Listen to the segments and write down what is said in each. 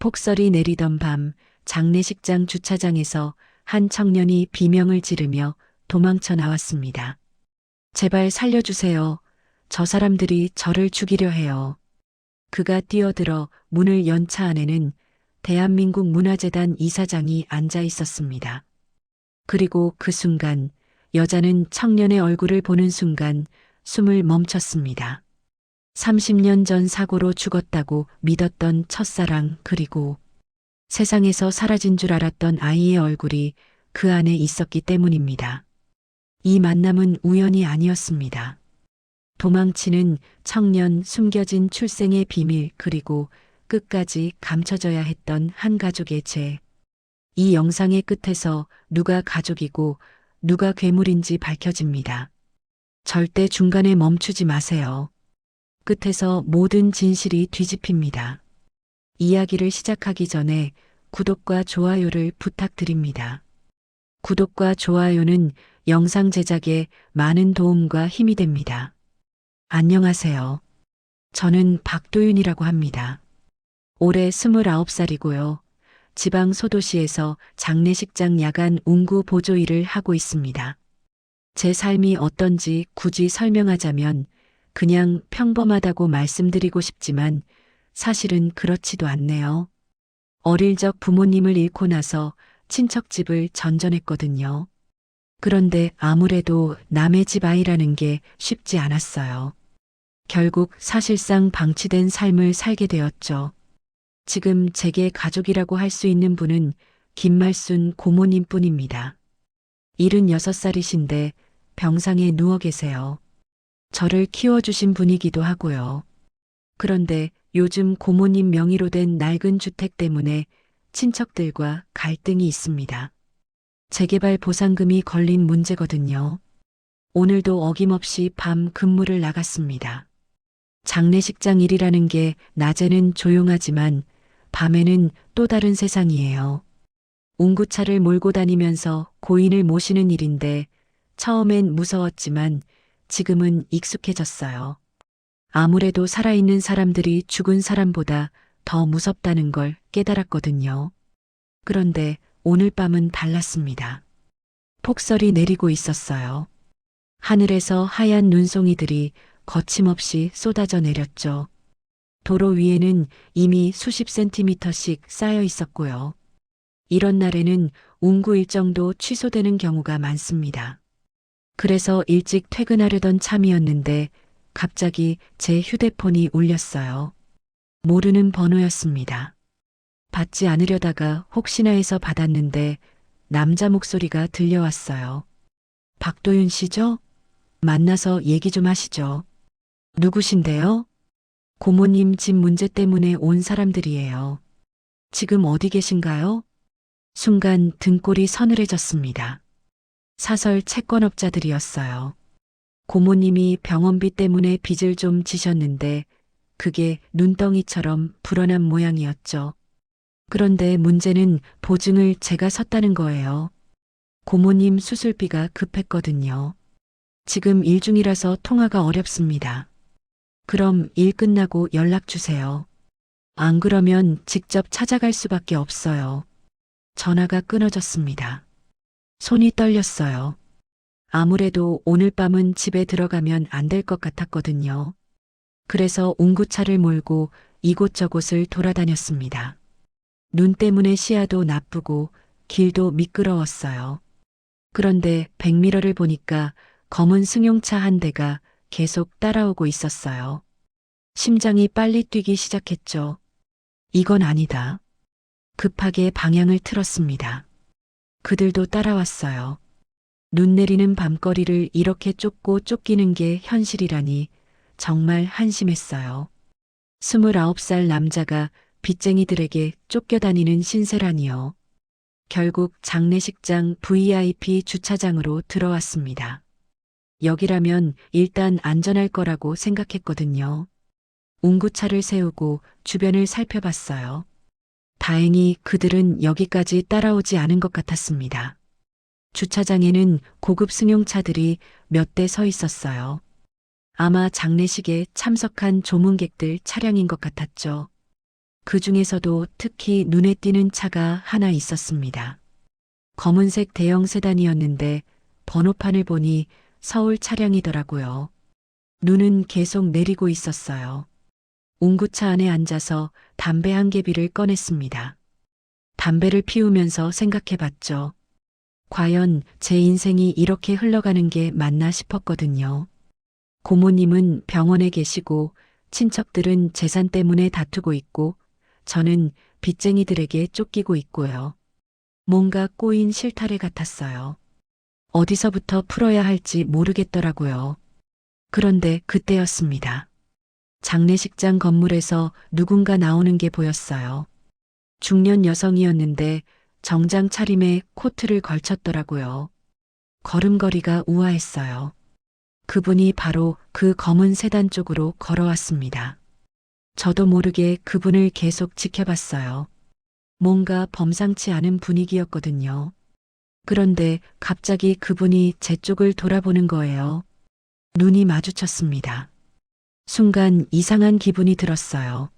폭설이 내리던 밤 장례식장 주차장에서 한 청년이 비명을 지르며 도망쳐 나왔습니다. 제발 살려주세요. 저 사람들이 저를 죽이려 해요. 그가 뛰어들어 문을 연 차 안에는 대한민국 문화재단 이사장이 앉아 있었습니다. 그리고 그 순간 여자는 청년의 얼굴을 보는 순간 숨을 멈췄습니다. 30년 전 사고로 죽었다고 믿었던 첫사랑, 그리고 세상에서 사라진 줄 알았던 아이의 얼굴이 그 안에 있었기 때문입니다. 이 만남은 우연이 아니었습니다. 도망치는 청년, 숨겨진 출생의 비밀, 그리고 끝까지 감춰져야 했던 한 가족의 죄. 이 영상의 끝에서 누가 가족이고 누가 괴물인지 밝혀집니다. 절대 중간에 멈추지 마세요. 끝에서 모든 진실이 뒤집힙니다. 이야기를 시작하기 전에 구독과 좋아요를 부탁드립니다. 구독과 좋아요는 영상 제작에 많은 도움과 힘이 됩니다. 안녕하세요. 저는 박도윤이라고 합니다. 올해 29살이고요. 지방 소도시에서 장례식장 야간 운구 보조 일을 하고 있습니다. 제 삶이 어떤지 굳이 설명하자면 그냥 평범하다고 말씀드리고 싶지만 사실은 그렇지도 않네요. 어릴 적 부모님을 잃고 나서 친척집을 전전했거든요. 그런데 아무래도 남의 집 아이라는 게 쉽지 않았어요. 결국 사실상 방치된 삶을 살게 되었죠. 지금 제게 가족이라고 할 수 있는 분은 김말순 고모님 뿐입니다. 76살이신데 병상에 누워 계세요. 저를 키워주신 분이기도 하고요. 그런데 요즘 고모님 명의로 된 낡은 주택 때문에 친척들과 갈등이 있습니다. 재개발 보상금이 걸린 문제거든요. 오늘도 어김없이 밤 근무를 나갔습니다. 장례식장 일이라는 게 낮에는 조용하지만 밤에는 또 다른 세상이에요. 운구차를 몰고 다니면서 고인을 모시는 일인데 처음엔 무서웠지만 지금은 익숙해졌어요. 아무래도 살아있는 사람들이 죽은 사람보다 더 무섭다는 걸 깨달았거든요. 그런데 오늘 밤은 달랐습니다. 폭설이 내리고 있었어요. 하늘에서 하얀 눈송이들이 거침없이 쏟아져 내렸죠. 도로 위에는 이미 수십 센티미터씩 쌓여 있었고요. 이런 날에는 운구 일정도 취소되는 경우가 많습니다. 그래서 일찍 퇴근하려던 참이었는데 갑자기 제 휴대폰이 울렸어요. 모르는 번호였습니다. 받지 않으려다가 혹시나 해서 받았는데 남자 목소리가 들려왔어요. 박도윤 씨죠? 만나서 얘기 좀 하시죠. 누구신데요? 고모님 집 문제 때문에 온 사람들이에요. 지금 어디 계신가요? 순간 등골이 서늘해졌습니다. 사설 채권업자들이었어요. 고모님이 병원비 때문에 빚을 좀 지셨는데 그게 눈덩이처럼 불어난 모양이었죠. 그런데 문제는 보증을 제가 섰다는 거예요. 고모님 수술비가 급했거든요. 지금 일 중이라서 통화가 어렵습니다. 그럼 일 끝나고 연락 주세요. 안 그러면 직접 찾아갈 수밖에 없어요. 전화가 끊어졌습니다. 손이 떨렸어요. 아무래도 오늘 밤은 집에 들어가면 안 될 것 같았거든요. 그래서 운구차를 몰고 이곳저곳을 돌아다녔습니다. 눈 때문에 시야도 나쁘고 길도 미끄러웠어요. 그런데 백미러를 보니까 검은 승용차 한 대가 계속 따라오고 있었어요. 심장이 빨리 뛰기 시작했죠. 이건 아니다. 급하게 방향을 틀었습니다. 그들도 따라왔어요. 눈 내리는 밤거리를 이렇게 쫓고 쫓기는 게 현실이라니 정말 한심했어요. 29살 남자가 빚쟁이들에게 쫓겨다니는 신세라니요. 결국 장례식장 VIP 주차장으로 들어왔습니다. 여기라면 일단 안전할 거라고 생각했거든요. 운구차를 세우고 주변을 살펴봤어요. 다행히 그들은 여기까지 따라오지 않은 것 같았습니다. 주차장에는 고급 승용차들이 몇 대 서 있었어요. 아마 장례식에 참석한 조문객들 차량인 것 같았죠. 그 중에서도 특히 눈에 띄는 차가 하나 있었습니다. 검은색 대형 세단이었는데 번호판을 보니 서울 차량이더라고요. 눈은 계속 내리고 있었어요. 운구차 안에 앉아서 담배 한 개비를 꺼냈습니다. 담배를 피우면서 생각해 봤죠. 과연 제 인생이 이렇게 흘러가는 게 맞나 싶었거든요. 고모님은 병원에 계시고 친척들은 재산 때문에 다투고 있고 저는 빚쟁이들에게 쫓기고 있고요. 뭔가 꼬인 실타래 같았어요. 어디서부터 풀어야 할지 모르겠더라고요. 그런데 그때였습니다. 장례식장 건물에서 누군가 나오는 게 보였어요. 중년 여성이었는데 정장 차림에 코트를 걸쳤더라고요. 걸음걸이가 우아했어요. 그분이 바로 그 검은 세단 쪽으로 걸어왔습니다. 저도 모르게 그분을 계속 지켜봤어요. 뭔가 범상치 않은 분위기였거든요. 그런데 갑자기 그분이 제 쪽을 돌아보는 거예요. 눈이 마주쳤습니다. 순간 이상한 기분이 들었어요.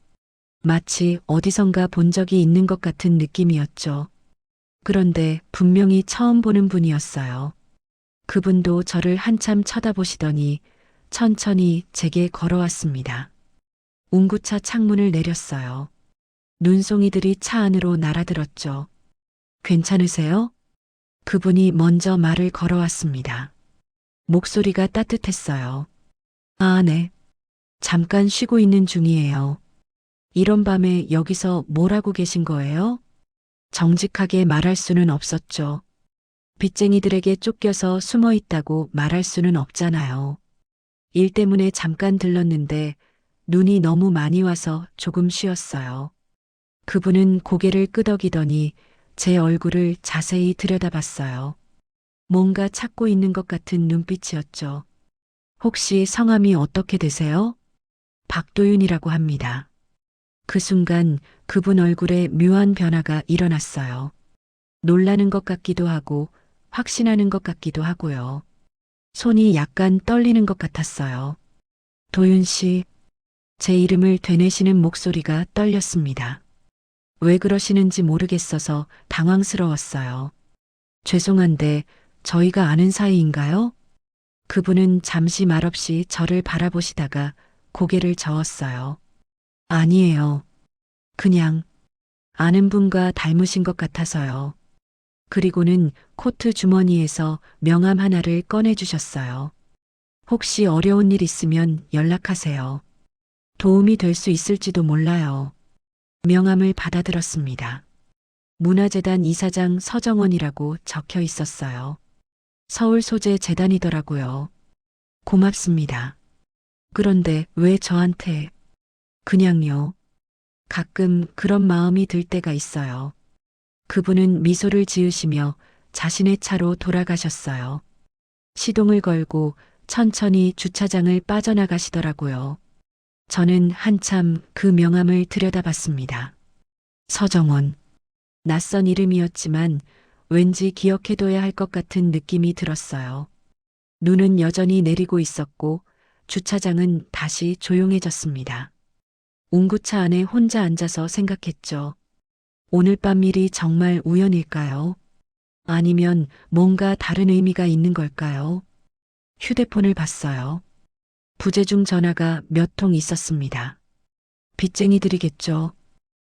마치 어디선가 본 적이 있는 것 같은 느낌이었죠. 그런데 분명히 처음 보는 분이었어요. 그분도 저를 한참 쳐다보시더니 천천히 제게 걸어왔습니다. 운구차 창문을 내렸어요. 눈송이들이 차 안으로 날아들었죠. 괜찮으세요? 그분이 먼저 말을 걸어왔습니다. 목소리가 따뜻했어요. 아, 네. 잠깐 쉬고 있는 중이에요. 이런 밤에 여기서 뭘 하고 계신 거예요? 정직하게 말할 수는 없었죠. 빚쟁이들에게 쫓겨서 숨어 있다고 말할 수는 없잖아요. 일 때문에 잠깐 들렀는데 눈이 너무 많이 와서 조금 쉬었어요. 그분은 고개를 끄덕이더니 제 얼굴을 자세히 들여다봤어요. 뭔가 찾고 있는 것 같은 눈빛이었죠. 혹시 성함이 어떻게 되세요? 박도윤이라고 합니다. 그 순간 그분 얼굴에 묘한 변화가 일어났어요. 놀라는 것 같기도 하고 확신하는 것 같기도 하고요. 손이 약간 떨리는 것 같았어요. 도윤 씨, 제 이름을 되뇌시는 목소리가 떨렸습니다. 왜 그러시는지 모르겠어서 당황스러웠어요. 죄송한데 저희가 아는 사이인가요? 그분은 잠시 말없이 저를 바라보시다가 고개를 저었어요. 아니에요. 그냥 아는 분과 닮으신 것 같아서요. 그리고는 코트 주머니에서 명함 하나를 꺼내주셨어요. 혹시 어려운 일 있으면 연락하세요. 도움이 될 수 있을지도 몰라요. 명함을 받아들었습니다. 문화재단 이사장 서정원이라고 적혀 있었어요. 서울 소재 재단이더라고요. 고맙습니다. 그런데 왜 저한테? 그냥요. 가끔 그런 마음이 들 때가 있어요. 그분은 미소를 지으시며 자신의 차로 돌아가셨어요. 시동을 걸고 천천히 주차장을 빠져나가시더라고요. 저는 한참 그 명함을 들여다봤습니다. 서정원. 낯선 이름이었지만 왠지 기억해둬야 할 것 같은 느낌이 들었어요. 눈은 여전히 내리고 있었고 주차장은 다시 조용해졌습니다. 운구차 안에 혼자 앉아서 생각했죠. 오늘 밤 일이 정말 우연일까요? 아니면 뭔가 다른 의미가 있는 걸까요? 휴대폰을 봤어요. 부재중 전화가 몇 통 있었습니다. 빚쟁이들이겠죠.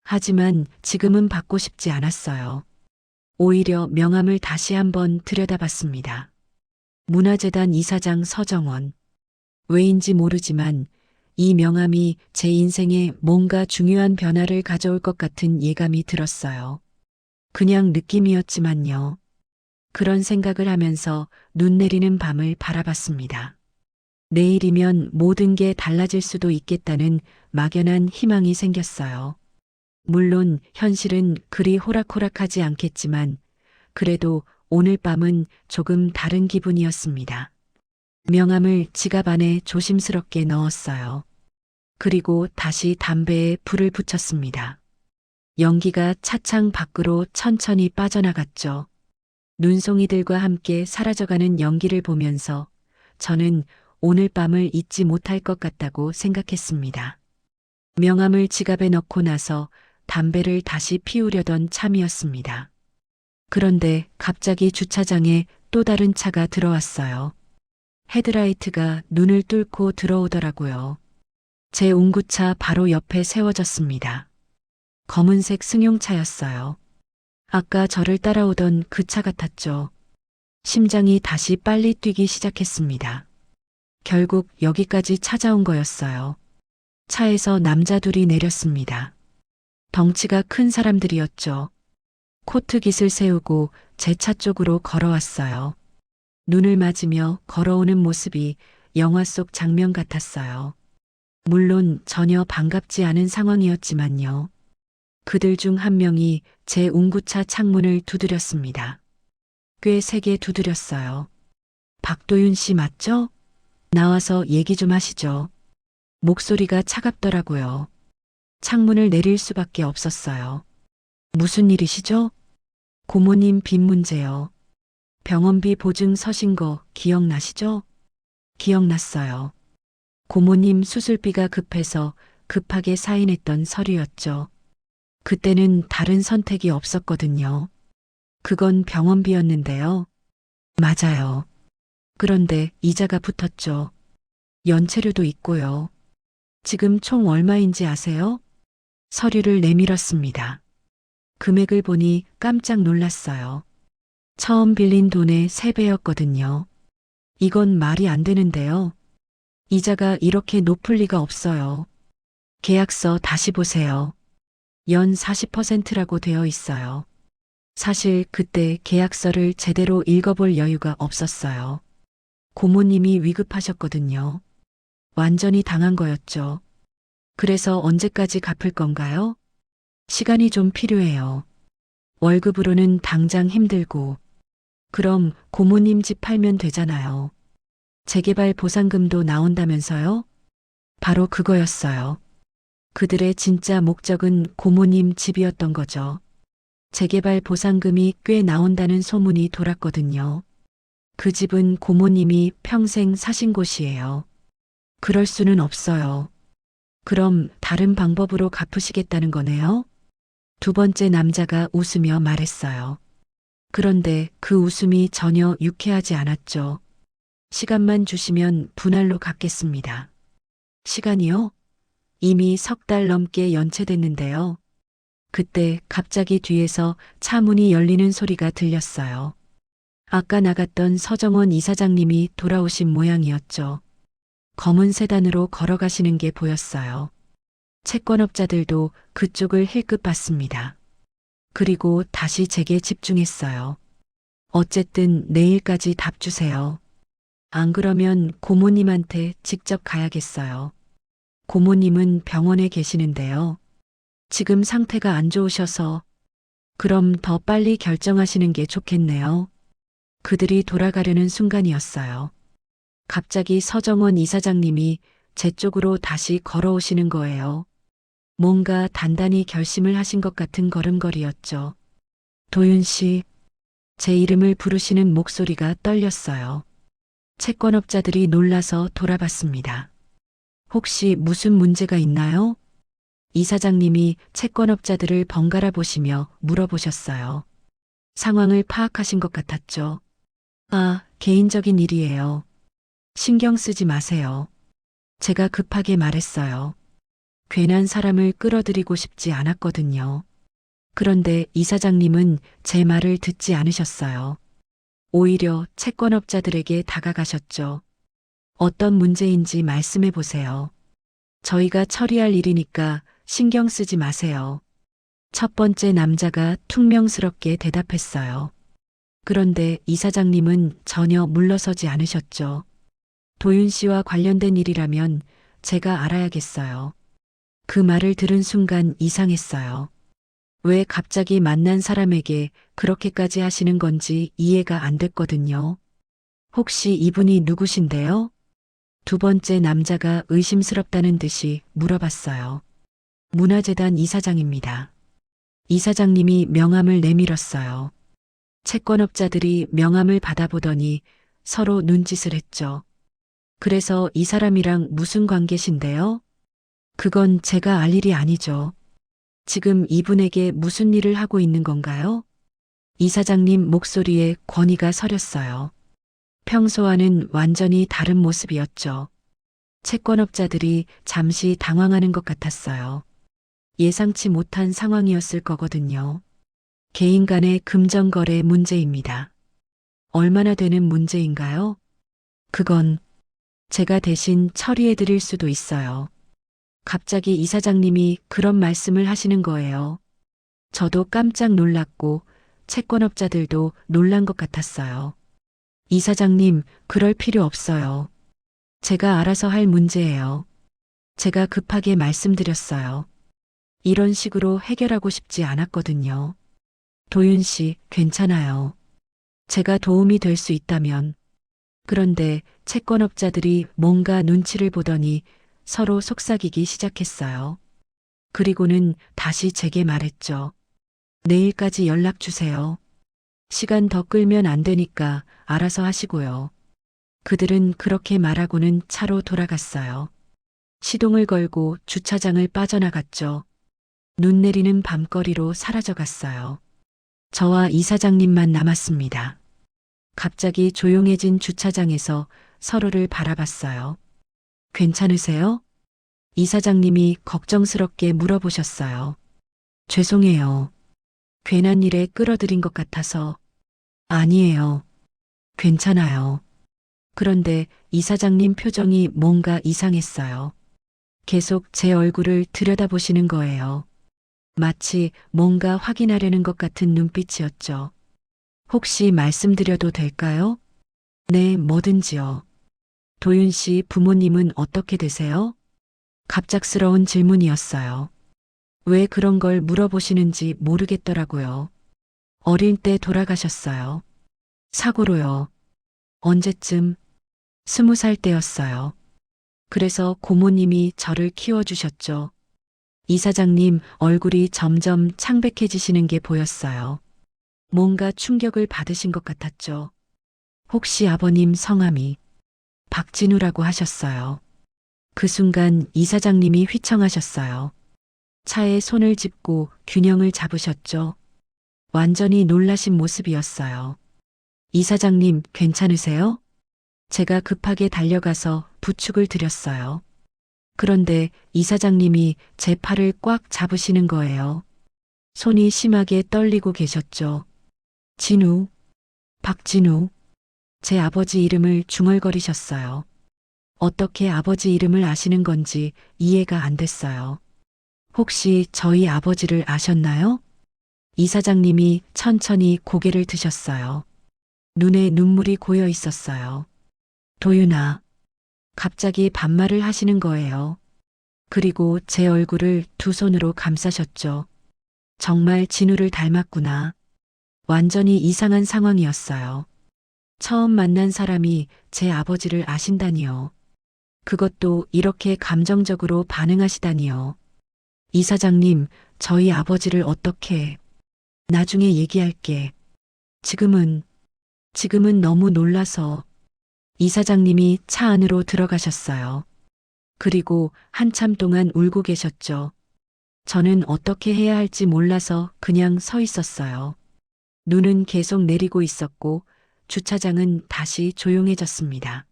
하지만 지금은 받고 싶지 않았어요. 오히려 명함을 다시 한번 들여다봤습니다. 문화재단 이사장 서정원. 왜인지 모르지만 이 명함이 제 인생에 뭔가 중요한 변화를 가져올 것 같은 예감이 들었어요. 그냥 느낌이었지만요. 그런 생각을 하면서 눈 내리는 밤을 바라봤습니다. 내일이면 모든 게 달라질 수도 있겠다는 막연한 희망이 생겼어요. 물론 현실은 그리 호락호락하지 않겠지만 그래도 오늘 밤은 조금 다른 기분이었습니다. 명함을 지갑 안에 조심스럽게 넣었어요. 그리고 다시 담배에 불을 붙였습니다. 연기가 차창 밖으로 천천히 빠져나갔죠. 눈송이들과 함께 사라져가는 연기를 보면서 저는 오늘 밤을 잊지 못할 것 같다고 생각했습니다. 명함을 지갑에 넣고 나서 담배를 다시 피우려던 참이었습니다. 그런데 갑자기 주차장에 또 다른 차가 들어왔어요. 헤드라이트가 눈을 뚫고 들어오더라고요. 제 운구차 바로 옆에 세워졌습니다. 검은색 승용차였어요. 아까 저를 따라오던 그 차 같았죠. 심장이 다시 빨리 뛰기 시작했습니다. 결국 여기까지 찾아온 거였어요. 차에서 남자 둘이 내렸습니다. 덩치가 큰 사람들이었죠. 코트 깃을 세우고 제 차 쪽으로 걸어왔어요. 눈을 맞으며 걸어오는 모습이 영화 속 장면 같았어요. 물론 전혀 반갑지 않은 상황이었지만요. 그들 중 한 명이 제 운구차 창문을 두드렸습니다. 꽤 세게 두드렸어요. 박도윤 씨 맞죠? 나와서 얘기 좀 하시죠. 목소리가 차갑더라고요. 창문을 내릴 수밖에 없었어요. 무슨 일이시죠? 고모님 빚 문제요. 병원비 보증 서신 거 기억나시죠? 기억났어요. 고모님 수술비가 급해서 급하게 사인했던 서류였죠. 그때는 다른 선택이 없었거든요. 그건 병원비였는데요. 맞아요. 그런데 이자가 붙었죠. 연체료도 있고요. 지금 총 얼마인지 아세요? 서류를 내밀었습니다. 금액을 보니 깜짝 놀랐어요. 처음 빌린 돈의 3배였거든요. 이건 말이 안 되는데요. 이자가 이렇게 높을 리가 없어요. 계약서 다시 보세요. 연 40%라고 되어 있어요. 사실 그때 계약서를 제대로 읽어볼 여유가 없었어요. 고모님이 위급하셨거든요. 완전히 당한 거였죠. 그래서 언제까지 갚을 건가요? 시간이 좀 필요해요. 월급으로는 당장 힘들고. 그럼 고모님 집 팔면 되잖아요. 재개발 보상금도 나온다면서요? 바로 그거였어요. 그들의 진짜 목적은 고모님 집이었던 거죠. 재개발 보상금이 꽤 나온다는 소문이 돌았거든요. 그 집은 고모님이 평생 사신 곳이에요. 그럴 수는 없어요. 그럼 다른 방법으로 갚으시겠다는 거네요? 두 번째 남자가 웃으며 말했어요. 그런데 그 웃음이 전혀 유쾌하지 않았죠. 시간만 주시면 분할로 갚겠습니다. 시간이요? 이미 3달 넘게 연체됐는데요. 그때 갑자기 뒤에서 차 문이 열리는 소리가 들렸어요. 아까 나갔던 서정원 이사장님이 돌아오신 모양이었죠. 검은 세단으로 걸어가시는 게 보였어요. 채권업자들도 그쪽을 힐끗 봤습니다. 그리고 다시 제게 집중했어요. 어쨌든 내일까지 답 주세요. 안 그러면 고모님한테 직접 가야겠어요. 고모님은 병원에 계시는데요. 지금 상태가 안 좋으셔서 그럼 더 빨리 결정하시는 게 좋겠네요. 그들이 돌아가려는 순간이었어요. 갑자기 서정원 이사장님이 제 쪽으로 다시 걸어오시는 거예요. 뭔가 단단히 결심을 하신 것 같은 걸음걸이였죠. 도윤 씨, 제 이름을 부르시는 목소리가 떨렸어요. 채권업자들이 놀라서 돌아봤습니다. 혹시 무슨 문제가 있나요? 이사장님이 채권업자들을 번갈아 보시며 물어보셨어요. 상황을 파악하신 것 같았죠. 아, 개인적인 일이에요. 신경 쓰지 마세요. 제가 급하게 말했어요. 괜한 사람을 끌어들이고 싶지 않았거든요. 그런데 이사장님은 제 말을 듣지 않으셨어요. 오히려 채권업자들에게 다가가셨죠. 어떤 문제인지 말씀해 보세요. 저희가 처리할 일이니까 신경 쓰지 마세요. 첫 번째 남자가 퉁명스럽게 대답했어요. 그런데 이사장님은 전혀 물러서지 않으셨죠. 도윤 씨와 관련된 일이라면 제가 알아야겠어요. 그 말을 들은 순간 이상했어요. 왜 갑자기 만난 사람에게 그렇게까지 하시는 건지 이해가 안 됐거든요. 혹시 이분이 누구신데요? 두 번째 남자가 의심스럽다는 듯이 물어봤어요. 문화재단 이사장입니다. 이사장님이 명함을 내밀었어요. 채권업자들이 명함을 받아보더니 서로 눈짓을 했죠. 그래서 이 사람이랑 무슨 관계신데요? 그건 제가 알 일이 아니죠. 지금 이분에게 무슨 일을 하고 있는 건가요? 이사장님 목소리에 권위가 서렸어요. 평소와는 완전히 다른 모습이었죠. 채권업자들이 잠시 당황하는 것 같았어요. 예상치 못한 상황이었을 거거든요. 개인 간의 금전거래 문제입니다. 얼마나 되는 문제인가요? 그건 제가 대신 처리해 드릴 수도 있어요. 갑자기 이사장님이 그런 말씀을 하시는 거예요. 저도 깜짝 놀랐고 채권업자들도 놀란 것 같았어요. 이사장님, 그럴 필요 없어요. 제가 알아서 할 문제예요. 제가 급하게 말씀드렸어요. 이런 식으로 해결하고 싶지 않았거든요. 도윤 씨, 괜찮아요. 제가 도움이 될 수 있다면. 그런데 채권업자들이 뭔가 눈치를 보더니 서로 속삭이기 시작했어요. 그리고는 다시 제게 말했죠. 내일까지 연락 주세요. 시간 더 끌면 안 되니까 알아서 하시고요. 그들은 그렇게 말하고는 차로 돌아갔어요. 시동을 걸고 주차장을 빠져나갔죠. 눈 내리는 밤거리로 사라져갔어요. 저와 이사장님만 남았습니다. 갑자기 조용해진 주차장에서 서로를 바라봤어요. 괜찮으세요? 이사장님이 걱정스럽게 물어보셨어요. 죄송해요. 괜한 일에 끌어들인 것 같아서. 아니에요. 괜찮아요. 그런데 이사장님 표정이 뭔가 이상했어요. 계속 제 얼굴을 들여다보시는 거예요. 마치 뭔가 확인하려는 것 같은 눈빛이었죠. 혹시 말씀드려도 될까요? 네, 뭐든지요. 도윤 씨 부모님은 어떻게 되세요? 갑작스러운 질문이었어요. 왜 그런 걸 물어보시는지 모르겠더라고요. 어릴 때 돌아가셨어요. 사고로요. 언제쯤? 20살 때였어요. 그래서 고모님이 저를 키워주셨죠. 이사장님 얼굴이 점점 창백해지시는 게 보였어요. 뭔가 충격을 받으신 것 같았죠. 혹시 아버님 성함이 박진우라고 하셨어요. 그 순간 이사장님이 휘청하셨어요. 차에 손을 짚고 균형을 잡으셨죠. 완전히 놀라신 모습이었어요. 이사장님 괜찮으세요? 제가 급하게 달려가서 부축을 드렸어요. 그런데 이사장님이 제 팔을 꽉 잡으시는 거예요. 손이 심하게 떨리고 계셨죠. 진우, 박진우. 제 아버지 이름을 중얼거리셨어요. 어떻게 아버지 이름을 아시는 건지 이해가 안 됐어요. 혹시 저희 아버지를 아셨나요? 이사장님이 천천히 고개를 드셨어요. 눈에 눈물이 고여 있었어요. 도윤아, 갑자기 반말을 하시는 거예요. 그리고 제 얼굴을 두 손으로 감싸셨죠. 정말 진우를 닮았구나. 완전히 이상한 상황이었어요. 처음 만난 사람이 제 아버지를 아신다니요. 그것도 이렇게 감정적으로 반응하시다니요. 이사장님, 저희 아버지를 어떻게... 나중에 얘기할게. 지금은 너무 놀라서 이사장님이 차 안으로 들어가셨어요. 그리고 한참 동안 울고 계셨죠. 저는 어떻게 해야 할지 몰라서 그냥 서 있었어요. 눈은 계속 내리고 있었고 주차장은 다시 조용해졌습니다.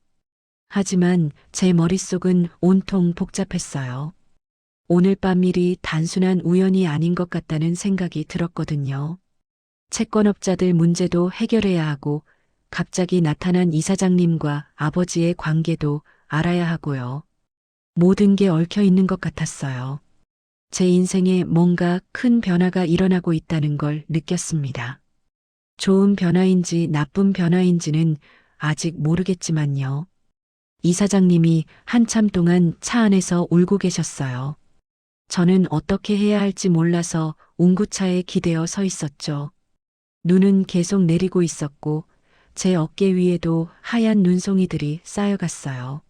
하지만 제 머릿속은 온통 복잡했어요. 오늘 밤 일이 단순한 우연이 아닌 것 같다는 생각이 들었거든요. 채권업자들 문제도 해결해야 하고 갑자기 나타난 이사장님과 아버지의 관계도 알아야 하고요. 모든 게 얽혀 있는 것 같았어요. 제 인생에 뭔가 큰 변화가 일어나고 있다는 걸 느꼈습니다. 좋은 변화인지 나쁜 변화인지는 아직 모르겠지만요. 이사장님이 한참 동안 차 안에서 울고 계셨어요. 저는 어떻게 해야 할지 몰라서 운구차에 기대어 서 있었죠. 눈은 계속 내리고 있었고 제 어깨 위에도 하얀 눈송이들이 쌓여갔어요.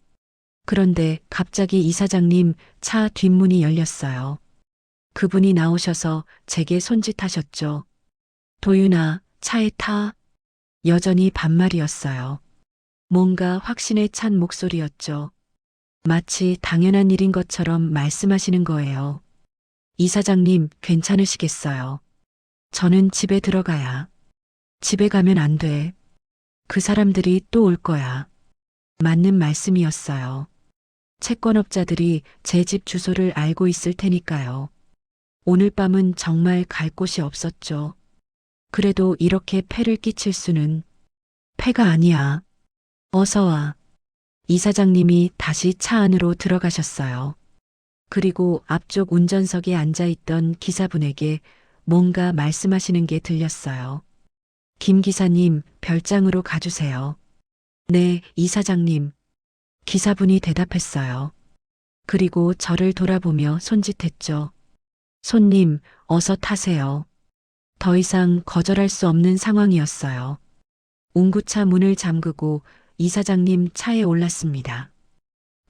그런데 갑자기 이사장님 차 뒷문이 열렸어요. 그분이 나오셔서 제게 손짓하셨죠. 도윤아, 차에 타. 여전히 반말이었어요. 뭔가 확신에 찬 목소리였죠. 마치 당연한 일인 것처럼 말씀하시는 거예요. 이사장님, 괜찮으시겠어요? 저는 집에 들어가야. 집에 가면 안 돼. 그 사람들이 또 올 거야. 맞는 말씀이었어요. 채권업자들이 제 집 주소를 알고 있을 테니까요. 오늘 밤은 정말 갈 곳이 없었죠. 그래도 이렇게 폐를 끼칠 수는 폐가 아니야. 어서 와. 이사장님이 다시 차 안으로 들어가셨어요. 그리고 앞쪽 운전석에 앉아있던 기사분에게 뭔가 말씀하시는 게 들렸어요. 김 기사님, 별장으로 가주세요. 네, 이사장님. 기사분이 대답했어요. 그리고 저를 돌아보며 손짓했죠. 손님, 어서 타세요. 더 이상 거절할 수 없는 상황이었어요. 운구차 문을 잠그고 이사장님 차에 올랐습니다.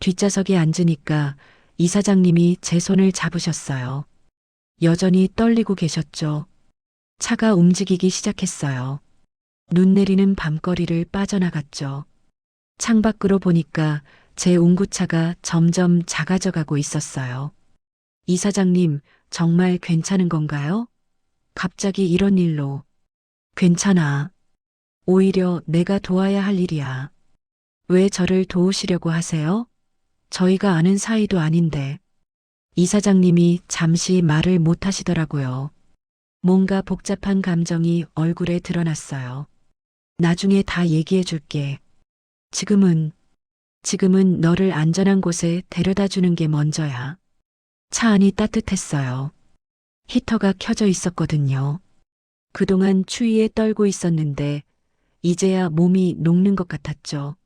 뒷좌석에 앉으니까 이사장님이 제 손을 잡으셨어요. 여전히 떨리고 계셨죠. 차가 움직이기 시작했어요. 눈 내리는 밤거리를 빠져나갔죠. 창밖으로 보니까 제 운구차가 점점 작아져 가고 있었어요. 이사장님, 정말 괜찮은 건가요? 갑자기 이런 일로. 괜찮아. 오히려 내가 도와야 할 일이야. 왜 저를 도우시려고 하세요? 저희가 아는 사이도 아닌데. 이사장님이 잠시 말을 못 하시더라고요. 뭔가 복잡한 감정이 얼굴에 드러났어요. 나중에 다 얘기해 줄게. 지금은 너를 안전한 곳에 데려다 주는 게 먼저야. 차 안이 따뜻했어요. 히터가 켜져 있었거든요. 그동안 추위에 떨고 있었는데 이제야 몸이 녹는 것 같았죠.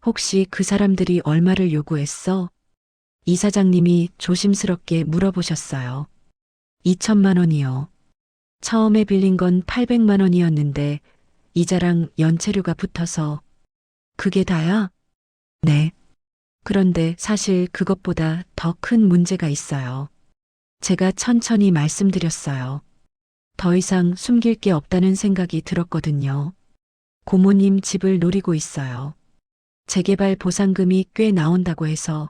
혹시 그 사람들이 얼마를 요구했어? 이사장님이 조심스럽게 물어보셨어요. 2천만 원이요. 처음에 빌린 건 800만 원이었는데 이자랑 연체료가 붙어서 그게 다야? 네. 그런데 사실 그것보다 더 큰 문제가 있어요. 제가 천천히 말씀드렸어요. 더 이상 숨길 게 없다는 생각이 들었거든요. 고모님 집을 노리고 있어요. 재개발 보상금이 꽤 나온다고 해서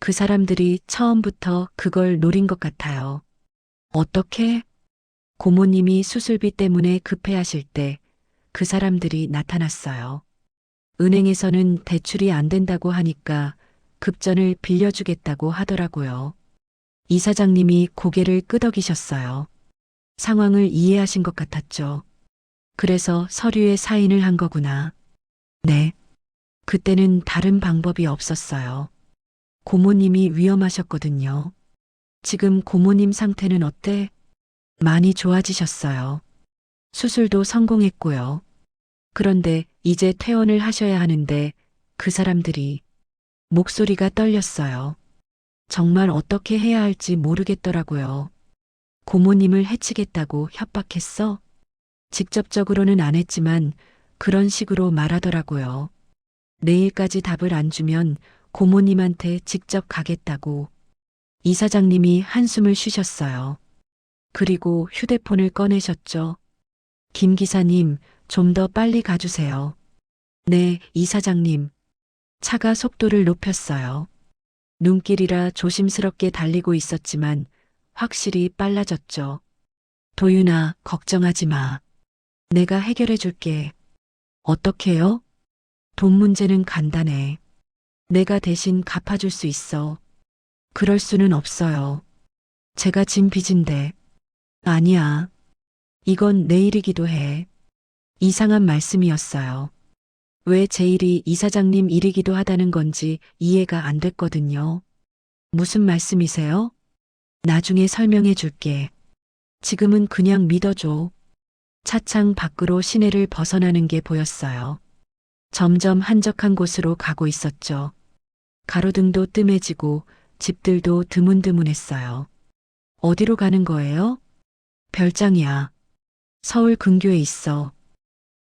그 사람들이 처음부터 그걸 노린 것 같아요. 어떻게? 고모님이 수술비 때문에 급해하실 때 그 사람들이 나타났어요. 은행에서는 대출이 안 된다고 하니까 급전을 빌려주겠다고 하더라고요. 이사장님이 고개를 끄덕이셨어요. 상황을 이해하신 것 같았죠. 그래서 서류에 사인을 한 거구나. 네. 그때는 다른 방법이 없었어요. 고모님이 위험하셨거든요. 지금 고모님 상태는 어때? 많이 좋아지셨어요. 수술도 성공했고요. 그런데 이제 퇴원을 하셔야 하는데 그 사람들이 목소리가 떨렸어요. 정말 어떻게 해야 할지 모르겠더라고요. 고모님을 해치겠다고 협박했어? 직접적으로는 안 했지만 그런 식으로 말하더라고요. 내일까지 답을 안 주면 고모님한테 직접 가겠다고. 이사장님이 한숨을 쉬셨어요. 그리고 휴대폰을 꺼내셨죠. 김 기사님, 좀 더 빨리 가주세요. 네, 이사장님. 차가 속도를 높였어요. 눈길이라 조심스럽게 달리고 있었지만 확실히 빨라졌죠. 도윤아, 걱정하지 마. 내가 해결해 줄게. 어떻게요? 돈 문제는 간단해. 내가 대신 갚아줄 수 있어. 그럴 수는 없어요. 제가 진 빚인데. 아니야. 이건 내 일이기도 해. 이상한 말씀이었어요. 왜 제 일이 이사장님 일이기도 하다는 건지 이해가 안 됐거든요. 무슨 말씀이세요? 나중에 설명해 줄게. 지금은 그냥 믿어줘. 차창 밖으로 시내를 벗어나는 게 보였어요. 점점 한적한 곳으로 가고 있었죠. 가로등도 뜸해지고 집들도 드문드문했어요. 어디로 가는 거예요? 별장이야. 서울 근교에 있어.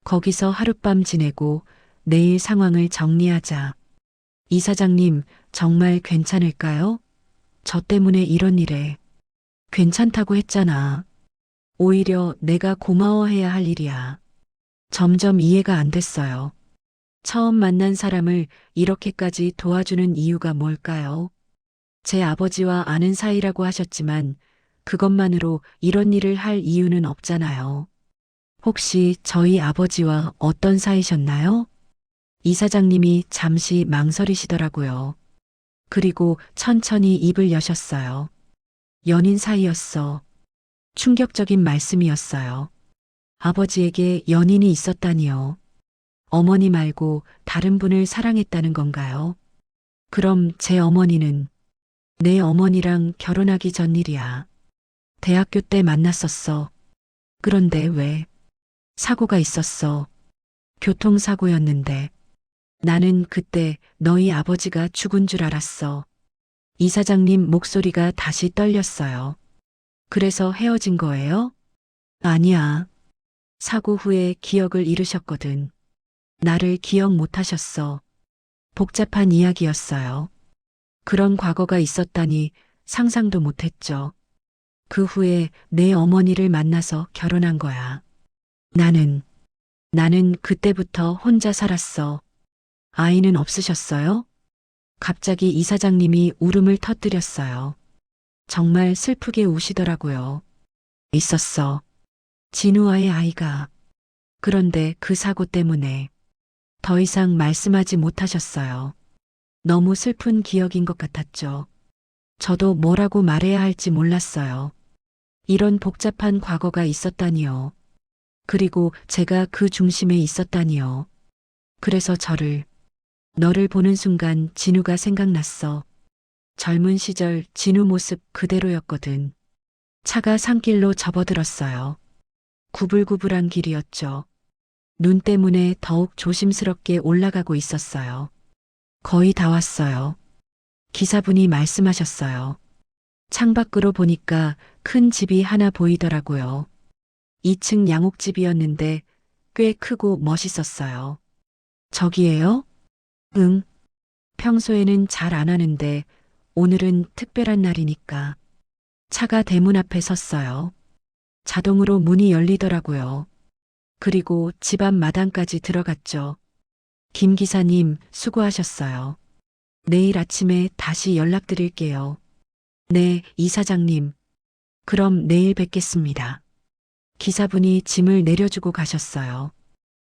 거기서 하룻밤 지내고 내일 상황을 정리하자. 이사장님, 정말 괜찮을까요? 저 때문에 이런 일에. 괜찮다고 했잖아. 오히려 내가 고마워해야 할 일이야. 점점 이해가 안 됐어요. 처음 만난 사람을 이렇게까지 도와주는 이유가 뭘까요? 제 아버지와 아는 사이라고 하셨지만 그것만으로 이런 일을 할 이유는 없잖아요. 혹시 저희 아버지와 어떤 사이셨나요? 이사장님이 잠시 망설이시더라고요. 그리고 천천히 입을 여셨어요. 연인 사이였어. 충격적인 말씀이었어요. 아버지에게 연인이 있었다니요. 어머니 말고 다른 분을 사랑했다는 건가요? 그럼 제 어머니는 내 어머니랑 결혼하기 전 일이야. 대학교 때 만났었어. 그런데 왜? 사고가 있었어. 교통사고였는데. 나는 그때 너희 아버지가 죽은 줄 알았어. 이사장님 목소리가 다시 떨렸어요. 그래서 헤어진 거예요? 아니야. 사고 후에 기억을 잃으셨거든. 나를 기억 못 하셨어. 복잡한 이야기였어요. 그런 과거가 있었다니 상상도 못 했죠. 그 후에 내 어머니를 만나서 결혼한 거야. 나는 그때부터 혼자 살았어. 아이는 없으셨어요? 갑자기 이사장님이 울음을 터뜨렸어요. 정말 슬프게 우시더라고요. 있었어. 진우와의 아이가. 그런데 그 사고 때문에 더 이상 말씀하지 못하셨어요. 너무 슬픈 기억인 것 같았죠. 저도 뭐라고 말해야 할지 몰랐어요. 이런 복잡한 과거가 있었다니요. 그리고 제가 그 중심에 있었다니요. 그래서 너를 보는 순간 진우가 생각났어. 젊은 시절 진우 모습 그대로였거든. 차가 산길로 접어들었어요. 구불구불한 길이었죠. 눈 때문에 더욱 조심스럽게 올라가고 있었어요. 거의 다 왔어요. 기사분이 말씀하셨어요. 창밖으로 보니까 큰 집이 하나 보이더라고요. 2층 양옥집이었는데 꽤 크고 멋있었어요. 저기예요? 응. 평소에는 잘 안 하는데 오늘은 특별한 날이니까. 차가 대문 앞에 섰어요. 자동으로 문이 열리더라고요. 그리고 집 앞 마당까지 들어갔죠. 김 기사님, 수고하셨어요. 내일 아침에 다시 연락드릴게요. 네, 이사장님. 그럼 내일 뵙겠습니다. 기사분이 짐을 내려주고 가셨어요.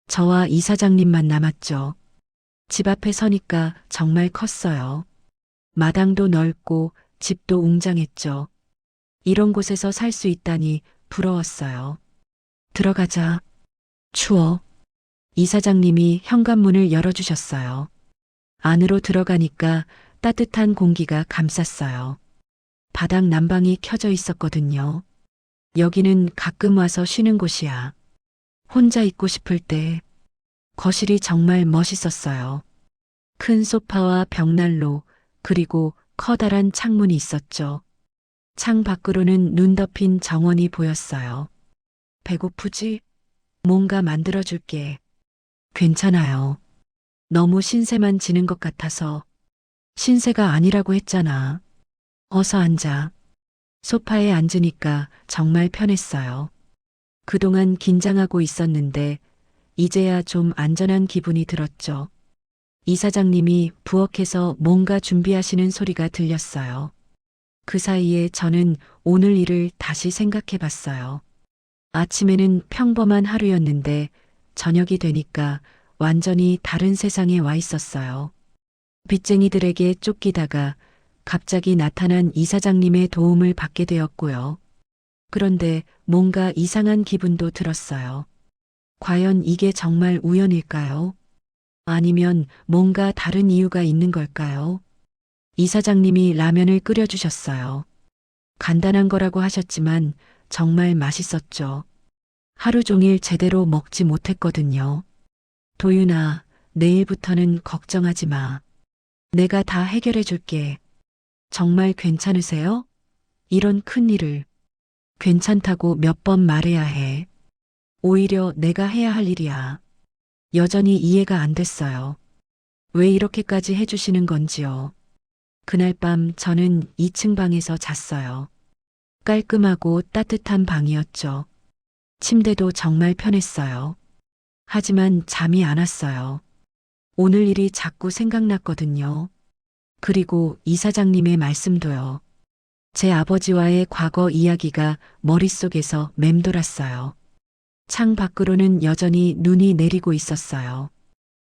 저와 이사장님만 남았죠. 집 앞에 서니까 정말 컸어요. 마당도 넓고 집도 웅장했죠. 이런 곳에서 살 수 있다니 부러웠어요. 들어가자. 추워. 이사장님이 현관문을 열어주셨어요. 안으로 들어가니까 따뜻한 공기가 감쌌어요. 바닥 난방이 켜져 있었거든요. 여기는 가끔 와서 쉬는 곳이야. 혼자 있고 싶을 때 거실이 정말 멋있었어요. 큰 소파와 벽난로, 그리고 커다란 창문이 있었죠. 창 밖으로는 눈 덮인 정원이 보였어요. 배고프지? 뭔가 만들어줄게. 괜찮아요. 너무 신세만 지는 것 같아서. 신세가 아니라고 했잖아. 어서 앉아. 소파에 앉으니까 정말 편했어요. 그동안 긴장하고 있었는데 이제야 좀 안전한 기분이 들었죠. 이사장님이 부엌에서 뭔가 준비하시는 소리가 들렸어요. 그 사이에 저는 오늘 일을 다시 생각해 봤어요. 아침에는 평범한 하루였는데 저녁이 되니까 완전히 다른 세상에 와 있었어요. 빚쟁이들에게 쫓기다가 갑자기 나타난 이사장님의 도움을 받게 되었고요. 그런데 뭔가 이상한 기분도 들었어요. 과연 이게 정말 우연일까요? 아니면 뭔가 다른 이유가 있는 걸까요? 이사장님이 라면을 끓여주셨어요. 간단한 거라고 하셨지만 정말 맛있었죠. 하루 종일 제대로 먹지 못했거든요. 도윤아, 내일부터는 걱정하지 마. 내가 다 해결해 줄게. 정말 괜찮으세요? 이런 큰 일을 괜찮다고 몇 번 말해야 해. 오히려 내가 해야 할 일이야. 여전히 이해가 안 됐어요. 왜 이렇게까지 해주시는 건지요. 그날 밤 저는 2층 방에서 잤어요. 깔끔하고 따뜻한 방이었죠. 침대도 정말 편했어요. 하지만 잠이 안 왔어요. 오늘 일이 자꾸 생각났거든요. 그리고 이사장님의 말씀도요. 제 아버지와의 과거 이야기가 머릿속에서 맴돌았어요. 창 밖으로는 여전히 눈이 내리고 있었어요.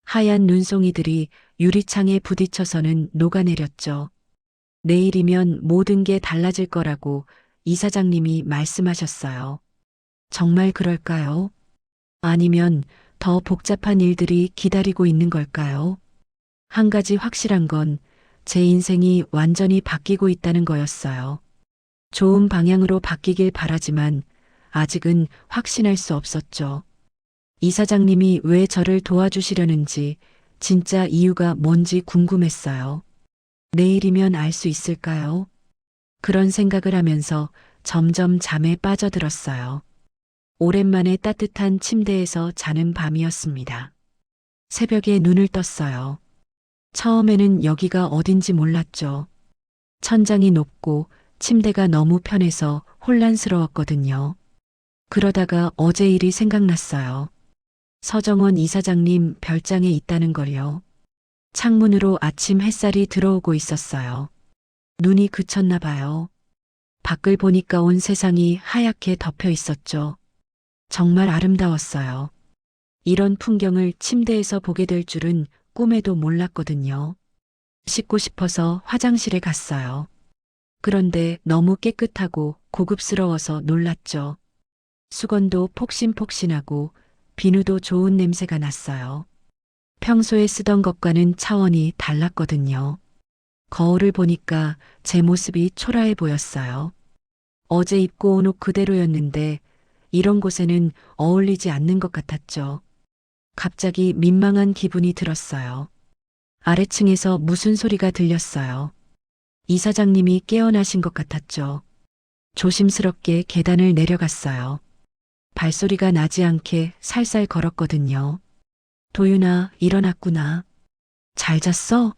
하얀 눈송이들이 유리창에 부딪혀서는 녹아내렸죠. 내일이면 모든 게 달라질 거라고 이사장님이 말씀하셨어요. 정말 그럴까요? 아니면 더 복잡한 일들이 기다리고 있는 걸까요? 한 가지 확실한 건 제 인생이 완전히 바뀌고 있다는 거였어요. 좋은 방향으로 바뀌길 바라지만 아직은 확신할 수 없었죠. 이사장님이 왜 저를 도와주시려는지 진짜 이유가 뭔지 궁금했어요. 내일이면 알 수 있을까요? 그런 생각을 하면서 점점 잠에 빠져들었어요. 오랜만에 따뜻한 침대에서 자는 밤이었습니다. 새벽에 눈을 떴어요. 처음에는 여기가 어딘지 몰랐죠. 천장이 높고 침대가 너무 편해서 혼란스러웠거든요. 그러다가 어제 일이 생각났어요. 서정원 이사장님 별장에 있다는 걸요. 창문으로 아침 햇살이 들어오고 있었어요. 눈이 그쳤나 봐요. 밖을 보니까 온 세상이 하얗게 덮여 있었죠. 정말 아름다웠어요. 이런 풍경을 침대에서 보게 될 줄은 꿈에도 몰랐거든요. 씻고 싶어서 화장실에 갔어요. 그런데 너무 깨끗하고 고급스러워서 놀랐죠. 수건도 폭신폭신하고 비누도 좋은 냄새가 났어요. 평소에 쓰던 것과는 차원이 달랐거든요. 거울을 보니까 제 모습이 초라해 보였어요. 어제 입고 온 옷 그대로였는데 이런 곳에는 어울리지 않는 것 같았죠. 갑자기 민망한 기분이 들었어요. 아래층에서 무슨 소리가 들렸어요. 이사장님이 깨어나신 것 같았죠. 조심스럽게 계단을 내려갔어요. 발소리가 나지 않게 살살 걸었거든요. 도윤아, 일어났구나. 잘 잤어?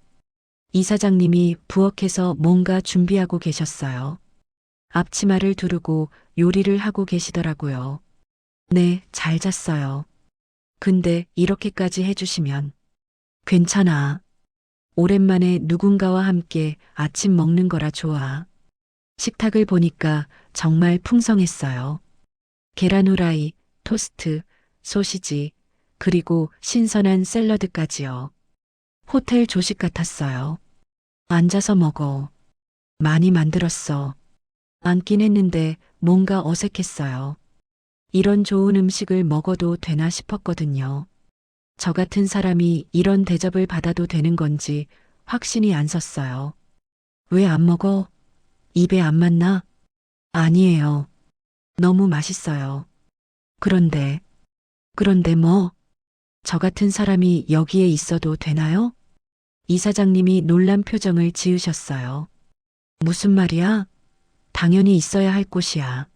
이사장님이 부엌에서 뭔가 준비하고 계셨어요. 앞치마를 두르고 요리를 하고 계시더라고요. 네, 잘 잤어요. 근데 이렇게까지 해주시면 괜찮아. 오랜만에 누군가와 함께 아침 먹는 거라 좋아. 식탁을 보니까 정말 풍성했어요. 계란 후라이, 토스트, 소시지, 그리고 신선한 샐러드까지요. 호텔 조식 같았어요. 앉아서 먹어. 많이 만들었어. 앉긴 했는데 뭔가 어색했어요. 이런 좋은 음식을 먹어도 되나 싶었거든요. 저 같은 사람이 이런 대접을 받아도 되는 건지 확신이 안 섰어요. 왜 안 먹어? 입에 안 맞나? 아니에요. 너무 맛있어요. 그런데, 그런데 뭐? 저 같은 사람이 여기에 있어도 되나요? 이사장님이 놀란 표정을 지으셨어요. 무슨 말이야? 당연히 있어야 할 곳이야.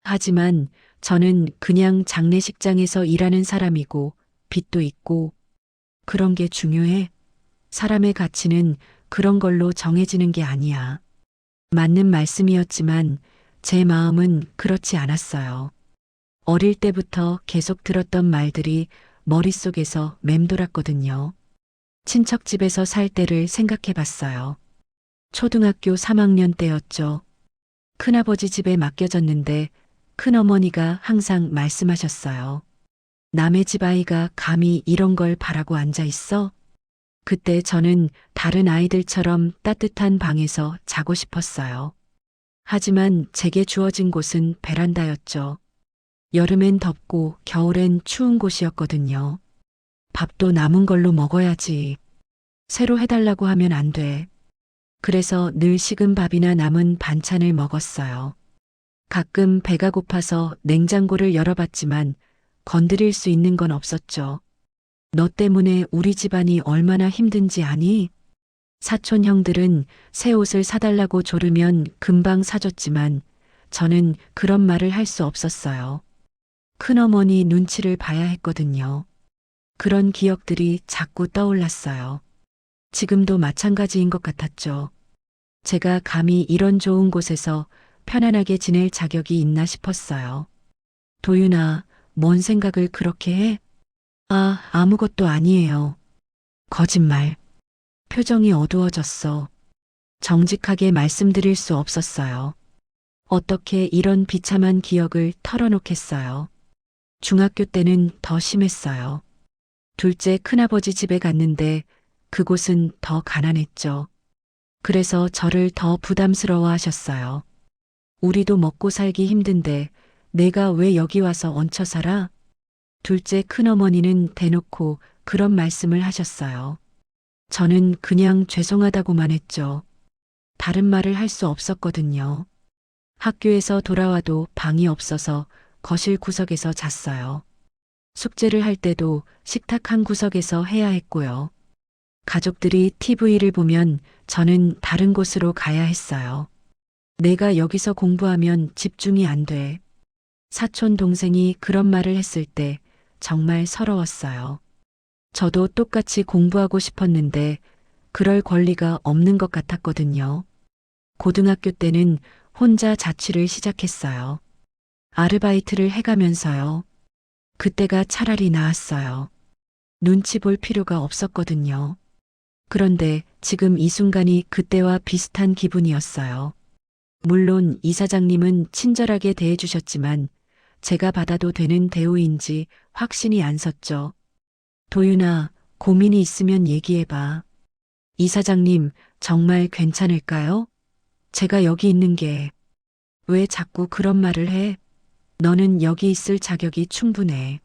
하지만 저는 그냥 장례식장에서 일하는 사람이고 빚도 있고 그런 게 중요해. 사람의 가치는 그런 걸로 정해지는 게 아니야. 맞는 말씀이었지만 제 마음은 그렇지 않았어요. 어릴 때부터 계속 들었던 말들이 머릿속에서 맴돌았거든요. 친척 집에서 살 때를 생각해 봤어요. 초등학교 3학년 때였죠. 큰아버지 집에 맡겨졌는데 큰어머니가 항상 말씀하셨어요. 남의 집 아이가 감히 이런 걸 바라고 앉아 있어? 그때 저는 다른 아이들처럼 따뜻한 방에서 자고 싶었어요. 하지만 제게 주어진 곳은 베란다였죠. 여름엔 덥고 겨울엔 추운 곳이었거든요. 밥도 남은 걸로 먹어야지. 새로 해달라고 하면 안 돼. 그래서 늘 식은 밥이나 남은 반찬을 먹었어요. 가끔 배가 고파서 냉장고를 열어봤지만 건드릴 수 있는 건 없었죠. 너 때문에 우리 집안이 얼마나 힘든지 아니? 사촌 형들은 새 옷을 사달라고 조르면 금방 사줬지만 저는 그런 말을 할 수 없었어요. 큰어머니 눈치를 봐야 했거든요. 그런 기억들이 자꾸 떠올랐어요. 지금도 마찬가지인 것 같았죠. 제가 감히 이런 좋은 곳에서 편안하게 지낼 자격이 있나 싶었어요. 도윤아, 뭔 생각을 그렇게 해? 아, 아무것도 아니에요. 거짓말. 표정이 어두워졌어. 정직하게 말씀드릴 수 없었어요. 어떻게 이런 비참한 기억을 털어놓겠어요. 중학교 때는 더 심했어요. 둘째 큰아버지 집에 갔는데 그곳은 더 가난했죠. 그래서 저를 더 부담스러워 하셨어요. 우리도 먹고 살기 힘든데 내가 왜 여기 와서 얹혀 살아? 둘째 큰어머니는 대놓고 그런 말씀을 하셨어요. 저는 그냥 죄송하다고만 했죠. 다른 말을 할 수 없었거든요. 학교에서 돌아와도 방이 없어서 거실 구석에서 잤어요. 숙제를 할 때도 식탁 한 구석에서 해야 했고요. 가족들이 TV를 보면 저는 다른 곳으로 가야 했어요. 내가 여기서 공부하면 집중이 안 돼. 사촌 동생이 그런 말을 했을 때 정말 서러웠어요. 저도 똑같이 공부하고 싶었는데 그럴 권리가 없는 것 같았거든요. 고등학교 때는 혼자 자취를 시작했어요. 아르바이트를 해가면서요. 그때가 차라리 나았어요. 눈치 볼 필요가 없었거든요. 그런데 지금 이 순간이 그때와 비슷한 기분이었어요. 물론 이사장님은 친절하게 대해주셨지만 제가 받아도 되는 대우인지 확신이 안 섰죠. 도윤아, 고민이 있으면 얘기해봐. 이사장님, 정말 괜찮을까요? 제가 여기 있는 게 왜 자꾸 그런 말을 해? 너는 여기 있을 자격이 충분해.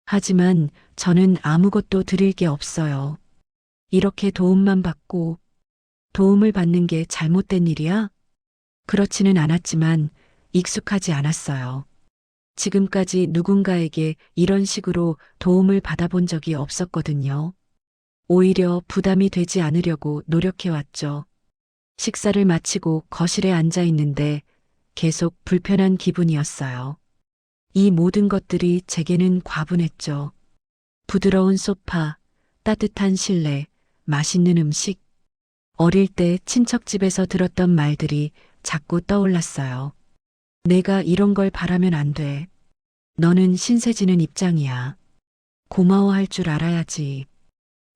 하지만 저는 아무것도 드릴 게 없어요. 이렇게 도움만 받고 도움을 받는 게 잘못된 일이야? 그렇지는 않았지만 익숙하지 않았어요. 지금까지 누군가에게 이런 식으로 도움을 받아본 적이 없었거든요. 오히려 부담이 되지 않으려고 노력해왔죠. 식사를 마치고 거실에 앉아 있는데 계속 불편한 기분이었어요. 이 모든 것들이 제게는 과분했죠. 부드러운 소파, 따뜻한 실내, 맛있는 음식. 어릴 때 친척집에서 들었던 말들이 자꾸 떠올랐어요. 내가 이런 걸 바라면 안 돼. 너는 신세지는 입장이야. 고마워할 줄 알아야지.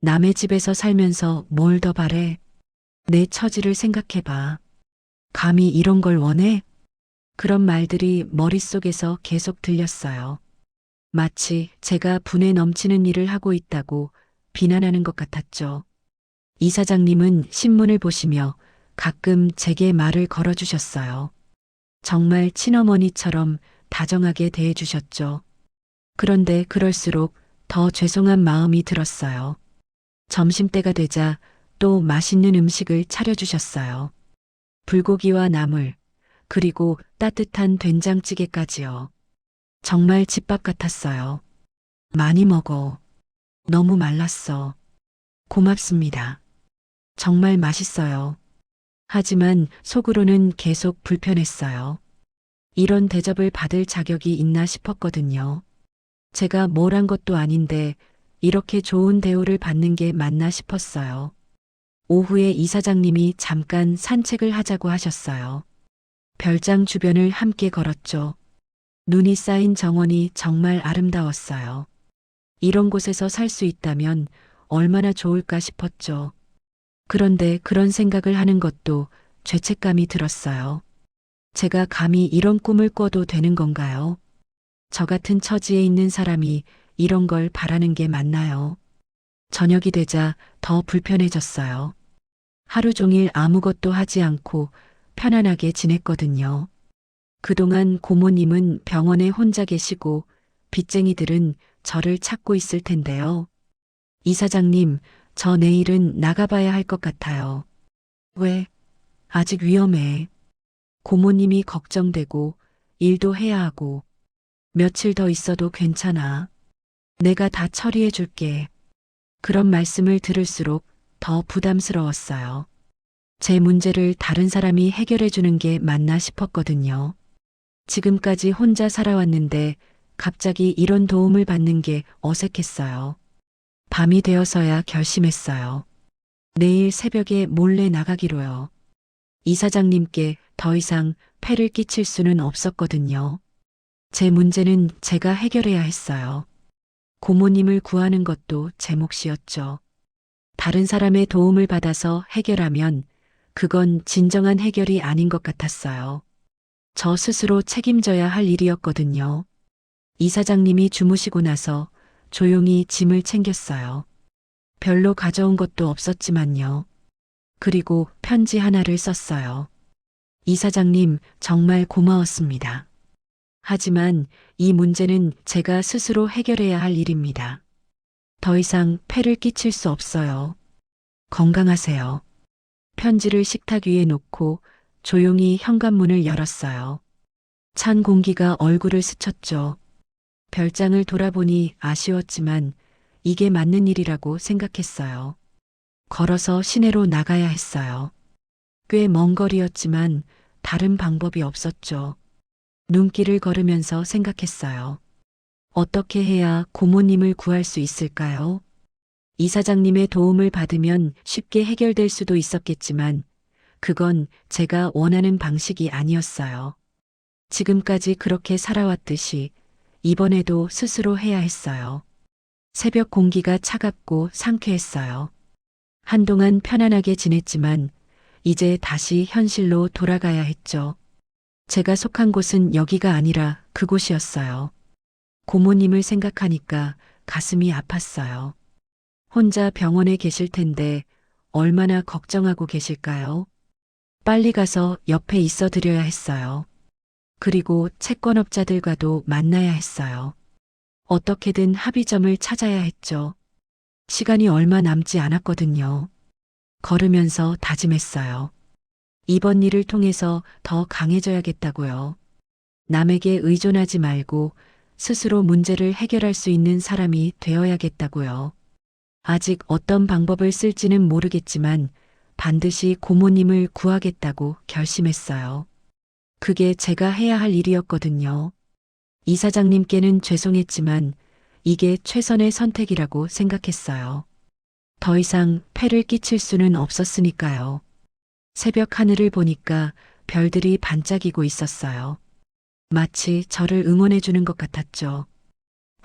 남의 집에서 살면서 뭘 더 바래? 내 처지를 생각해봐. 감히 이런 걸 원해? 그런 말들이 머릿속에서 계속 들렸어요. 마치 제가 분에 넘치는 일을 하고 있다고 비난하는 것 같았죠. 이사장님은 신문을 보시며 가끔 제게 말을 걸어주셨어요. 정말 친어머니처럼 다정하게 대해주셨죠. 그런데 그럴수록 더 죄송한 마음이 들었어요. 점심때가 되자 또 맛있는 음식을 차려주셨어요. 불고기와 나물, 그리고 따뜻한 된장찌개까지요. 정말 집밥 같았어요. 많이 먹어. 너무 말랐어. 고맙습니다. 정말 맛있어요. 하지만 속으로는 계속 불편했어요. 이런 대접을 받을 자격이 있나 싶었거든요. 제가 뭘 한 것도 아닌데 이렇게 좋은 대우를 받는 게 맞나 싶었어요. 오후에 이사장님이 잠깐 산책을 하자고 하셨어요. 별장 주변을 함께 걸었죠. 눈이 쌓인 정원이 정말 아름다웠어요. 이런 곳에서 살 수 있다면 얼마나 좋을까 싶었죠. 그런데 그런 생각을 하는 것도 죄책감이 들었어요. 제가 감히 이런 꿈을 꿔도 되는 건가요? 저 같은 처지에 있는 사람이 이런 걸 바라는 게 맞나요? 저녁이 되자 더 불편해졌어요. 하루 종일 아무것도 하지 않고 편안하게 지냈거든요. 그동안 고모님은 병원에 혼자 계시고 빚쟁이들은 저를 찾고 있을 텐데요. 이사장님, 저 내일은 나가봐야 할 것 같아요. 왜? 아직 위험해. 고모님이 걱정되고 일도 해야 하고 며칠 더 있어도 괜찮아. 내가 다 처리해 줄게. 그런 말씀을 들을수록 더 부담스러웠어요. 제 문제를 다른 사람이 해결해 주는 게 맞나 싶었거든요. 지금까지 혼자 살아왔는데 갑자기 이런 도움을 받는 게 어색했어요. 밤이 되어서야 결심했어요. 내일 새벽에 몰래 나가기로요. 이사장님께 더 이상 폐를 끼칠 수는 없었거든요. 제 문제는 제가 해결해야 했어요. 고모님을 구하는 것도 제 몫이었죠. 다른 사람의 도움을 받아서 해결하면 그건 진정한 해결이 아닌 것 같았어요. 저 스스로 책임져야 할 일이었거든요. 이사장님이 주무시고 나서 조용히 짐을 챙겼어요. 별로 가져온 것도 없었지만요. 그리고 편지 하나를 썼어요. 이사장님, 정말 고마웠습니다. 하지만 이 문제는 제가 스스로 해결해야 할 일입니다. 더 이상 폐를 끼칠 수 없어요. 건강하세요. 편지를 식탁 위에 놓고 조용히 현관문을 열었어요. 찬 공기가 얼굴을 스쳤죠. 별장을 돌아보니 아쉬웠지만 이게 맞는 일이라고 생각했어요. 걸어서 시내로 나가야 했어요. 꽤 먼 거리였지만 다른 방법이 없었죠. 눈길을 걸으면서 생각했어요. 어떻게 해야 고모님을 구할 수 있을까요? 이사장님의 도움을 받으면 쉽게 해결될 수도 있었겠지만 그건 제가 원하는 방식이 아니었어요. 지금까지 그렇게 살아왔듯이 이번에도 스스로 해야 했어요. 새벽 공기가 차갑고 상쾌했어요. 한동안 편안하게 지냈지만 이제 다시 현실로 돌아가야 했죠. 제가 속한 곳은 여기가 아니라 그곳이었어요. 고모님을 생각하니까 가슴이 아팠어요. 혼자 병원에 계실 텐데 얼마나 걱정하고 계실까요? 빨리 가서 옆에 있어 드려야 했어요. 그리고 채권업자들과도 만나야 했어요. 어떻게든 합의점을 찾아야 했죠. 시간이 얼마 남지 않았거든요. 걸으면서 다짐했어요. 이번 일을 통해서 더 강해져야겠다고요. 남에게 의존하지 말고 스스로 문제를 해결할 수 있는 사람이 되어야겠다고요. 아직 어떤 방법을 쓸지는 모르겠지만 반드시 고모님을 구하겠다고 결심했어요. 그게 제가 해야 할 일이었거든요. 이사장님께는 죄송했지만 이게 최선의 선택이라고 생각했어요. 더 이상 폐를 끼칠 수는 없었으니까요. 새벽 하늘을 보니까 별들이 반짝이고 있었어요. 마치 저를 응원해주는 것 같았죠.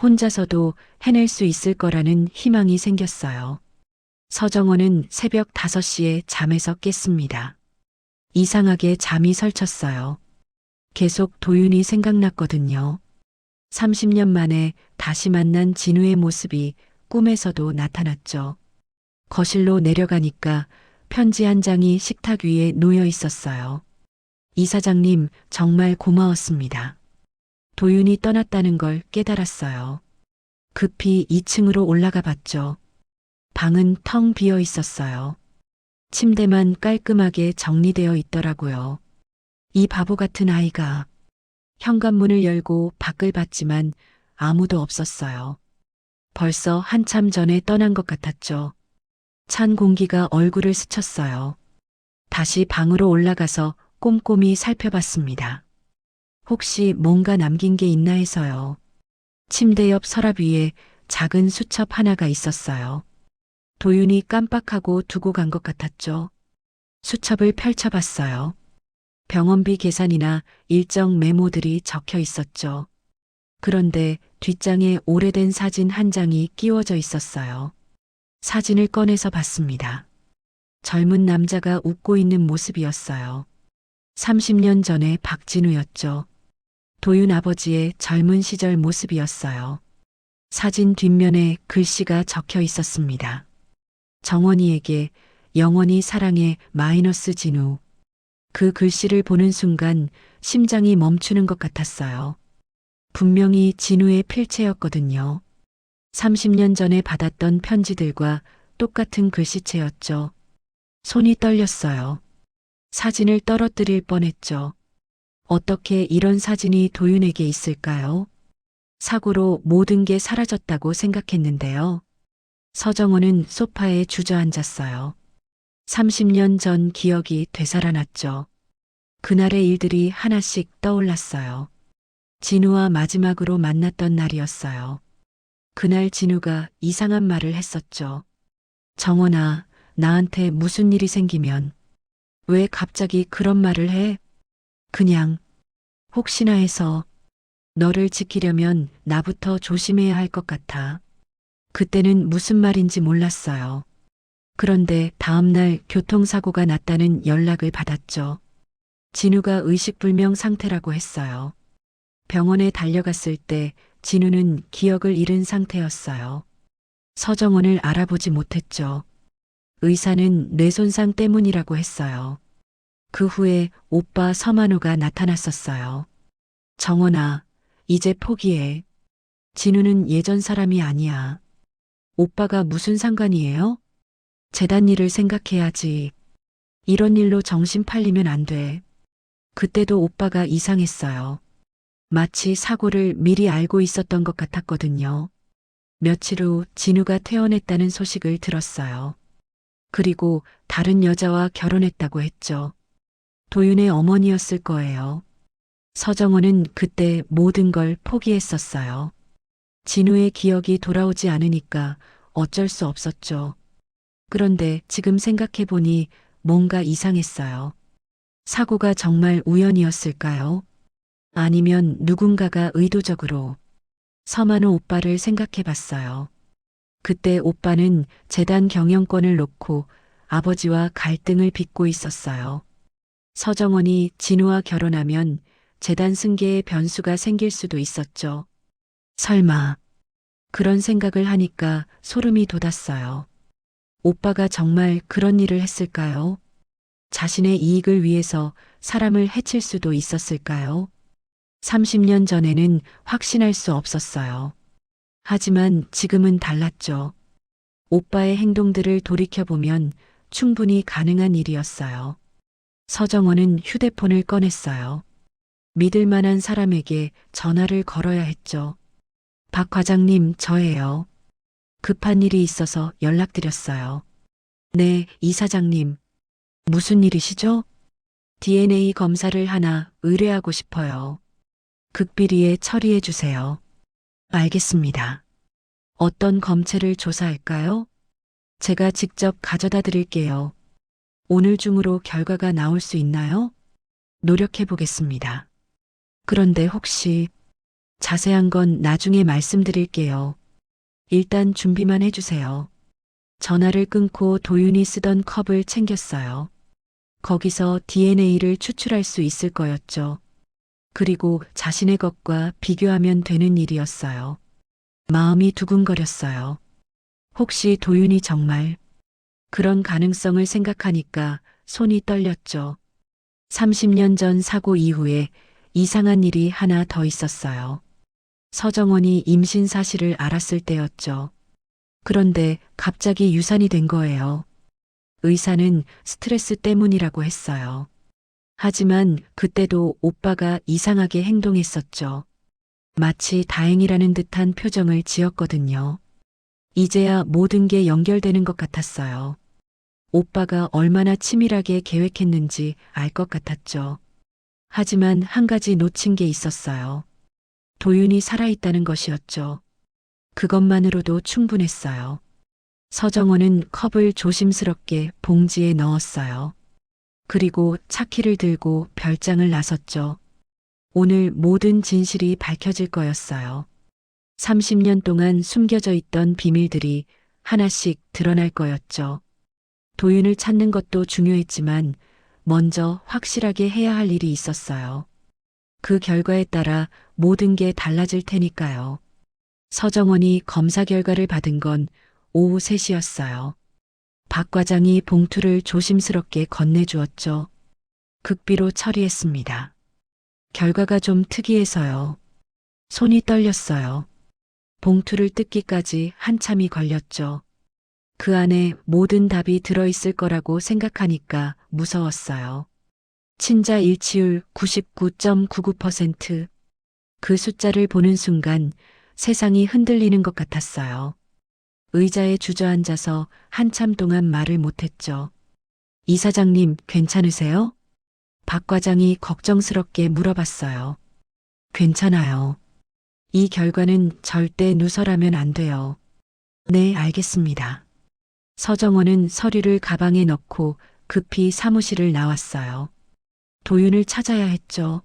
혼자서도 해낼 수 있을 거라는 희망이 생겼어요. 서정원은 새벽 5시에 잠에서 깼습니다. 이상하게 잠이 설쳤어요. 계속 도윤이 생각났거든요. 30년 만에 다시 만난 진우의 모습이 꿈에서도 나타났죠. 거실로 내려가니까 편지 한 장이 식탁 위에 놓여 있었어요. 이사장님, 정말 고마웠습니다. 도윤이 떠났다는 걸 깨달았어요. 급히 2층으로 올라가 봤죠. 방은 텅 비어 있었어요. 침대만 깔끔하게 정리되어 있더라고요. 이 바보 같은 아이가. 현관문을 열고 밖을 봤지만 아무도 없었어요. 벌써 한참 전에 떠난 것 같았죠. 찬 공기가 얼굴을 스쳤어요. 다시 방으로 올라가서 꼼꼼히 살펴봤습니다. 혹시 뭔가 남긴 게 있나 해서요. 침대 옆 서랍 위에 작은 수첩 하나가 있었어요. 도윤이 깜빡하고 두고 간 것 같았죠. 수첩을 펼쳐봤어요. 병원비 계산이나 일정 메모들이 적혀 있었죠. 그런데 뒷장에 오래된 사진 한 장이 끼워져 있었어요. 사진을 꺼내서 봤습니다. 젊은 남자가 웃고 있는 모습이었어요. 30년 전의 박진우였죠. 도윤 아버지의 젊은 시절 모습이었어요. 사진 뒷면에 글씨가 적혀 있었습니다. 정원이에게 영원히 사랑해 마이너스 진우. 그 글씨를 보는 순간 심장이 멈추는 것 같았어요. 분명히 진우의 필체였거든요. 30년 전에 받았던 편지들과 똑같은 글씨체였죠. 손이 떨렸어요. 사진을 떨어뜨릴 뻔했죠. 어떻게 이런 사진이 도윤에게 있을까요? 사고로 모든 게 사라졌다고 생각했는데요. 서정호는 소파에 주저앉았어요. 30년 전 기억이 되살아났죠. 그날의 일들이 하나씩 떠올랐어요. 진우와 마지막으로 만났던 날이었어요. 그날 진우가 이상한 말을 했었죠. 정원아, 나한테 무슨 일이 생기면 왜 갑자기 그런 말을 해? 그냥 혹시나 해서 너를 지키려면 나부터 조심해야 할 것 같아. 그때는 무슨 말인지 몰랐어요. 그런데 다음날 교통사고가 났다는 연락을 받았죠. 진우가 의식불명 상태라고 했어요. 병원에 달려갔을 때 진우는 기억을 잃은 상태였어요. 서정원을 알아보지 못했죠. 의사는 뇌손상 때문이라고 했어요. 그 후에 오빠 서만호가 나타났었어요. 정원아, 이제 포기해. 진우는 예전 사람이 아니야. 오빠가 무슨 상관이에요? 재단 일을 생각해야지. 이런 일로 정신 팔리면 안 돼. 그때도 오빠가 이상했어요. 마치 사고를 미리 알고 있었던 것 같았거든요. 며칠 후 진우가 퇴원했다는 소식을 들었어요. 그리고 다른 여자와 결혼했다고 했죠. 도윤의 어머니였을 거예요. 서정원은 그때 모든 걸 포기했었어요. 진우의 기억이 돌아오지 않으니까 어쩔 수 없었죠. 그런데 지금 생각해보니 뭔가 이상했어요. 사고가 정말 우연이었을까요? 아니면 누군가가 의도적으로. 서만호 오빠를 생각해봤어요. 그때 오빠는 재단 경영권을 놓고 아버지와 갈등을 빚고 있었어요. 서정원이 진우와 결혼하면 재단 승계에 변수가 생길 수도 있었죠. 설마. 그런 생각을 하니까 소름이 돋았어요. 오빠가 정말 그런 일을 했을까요? 자신의 이익을 위해서 사람을 해칠 수도 있었을까요? 30년 전에는 확신할 수 없었어요. 하지만 지금은 달랐죠. 오빠의 행동들을 돌이켜보면 충분히 가능한 일이었어요. 서정원은 휴대폰을 꺼냈어요. 믿을 만한 사람에게 전화를 걸어야 했죠. 박 과장님, 저예요. 급한 일이 있어서 연락드렸어요. 네, 이사장님. 무슨 일이시죠? DNA 검사를 하나 의뢰하고 싶어요. 극비리에 처리해 주세요. 알겠습니다. 어떤 검체를 조사할까요? 제가 직접 가져다 드릴게요. 오늘 중으로 결과가 나올 수 있나요? 노력해 보겠습니다. 그런데 혹시 자세한 건 나중에 말씀드릴게요. 일단 준비만 해주세요. 전화를 끊고 도윤이 쓰던 컵을 챙겼어요. 거기서 DNA를 추출할 수 있을 거였죠. 그리고 자신의 것과 비교하면 되는 일이었어요. 마음이 두근거렸어요. 혹시 도윤이 정말 그런 가능성을 생각하니까 손이 떨렸죠. 30년 전 사고 이후에 이상한 일이 하나 더 있었어요. 서정원이 임신 사실을 알았을 때였죠. 그런데 갑자기 유산이 된 거예요. 의사는 스트레스 때문이라고 했어요. 하지만 그때도 오빠가 이상하게 행동했었죠. 마치 다행이라는 듯한 표정을 지었거든요. 이제야 모든 게 연결되는 것 같았어요. 오빠가 얼마나 치밀하게 계획했는지 알 것 같았죠. 하지만 한 가지 놓친 게 있었어요. 도윤이 살아있다는 것이었죠. 그것만으로도 충분했어요. 서정원은 컵을 조심스럽게 봉지에 넣었어요. 그리고 차키를 들고 별장을 나섰죠. 오늘 모든 진실이 밝혀질 거였어요. 30년 동안 숨겨져 있던 비밀들이 하나씩 드러날 거였죠. 도윤을 찾는 것도 중요했지만 먼저 확실하게 해야 할 일이 있었어요. 그 결과에 따라 모든 게 달라질 테니까요. 서정원이 검사 결과를 받은 건 오후 3시였어요. 박 과장이 봉투를 조심스럽게 건네주었죠. 극비로 처리했습니다. 결과가 좀 특이해서요. 손이 떨렸어요. 봉투를 뜯기까지 한참이 걸렸죠. 그 안에 모든 답이 들어있을 거라고 생각하니까 무서웠어요. 친자 일치율 99.99%. 그 숫자를 보는 순간 세상이 흔들리는 것 같았어요. 의자에 주저앉아서 한참 동안 말을 못했죠. 이사장님, 괜찮으세요? 박 과장이 걱정스럽게 물어봤어요. 괜찮아요. 이 결과는 절대 누설하면 안 돼요. 네, 알겠습니다. 서정원은 서류를 가방에 넣고 급히 사무실을 나왔어요. 도윤을 찾아야 했죠.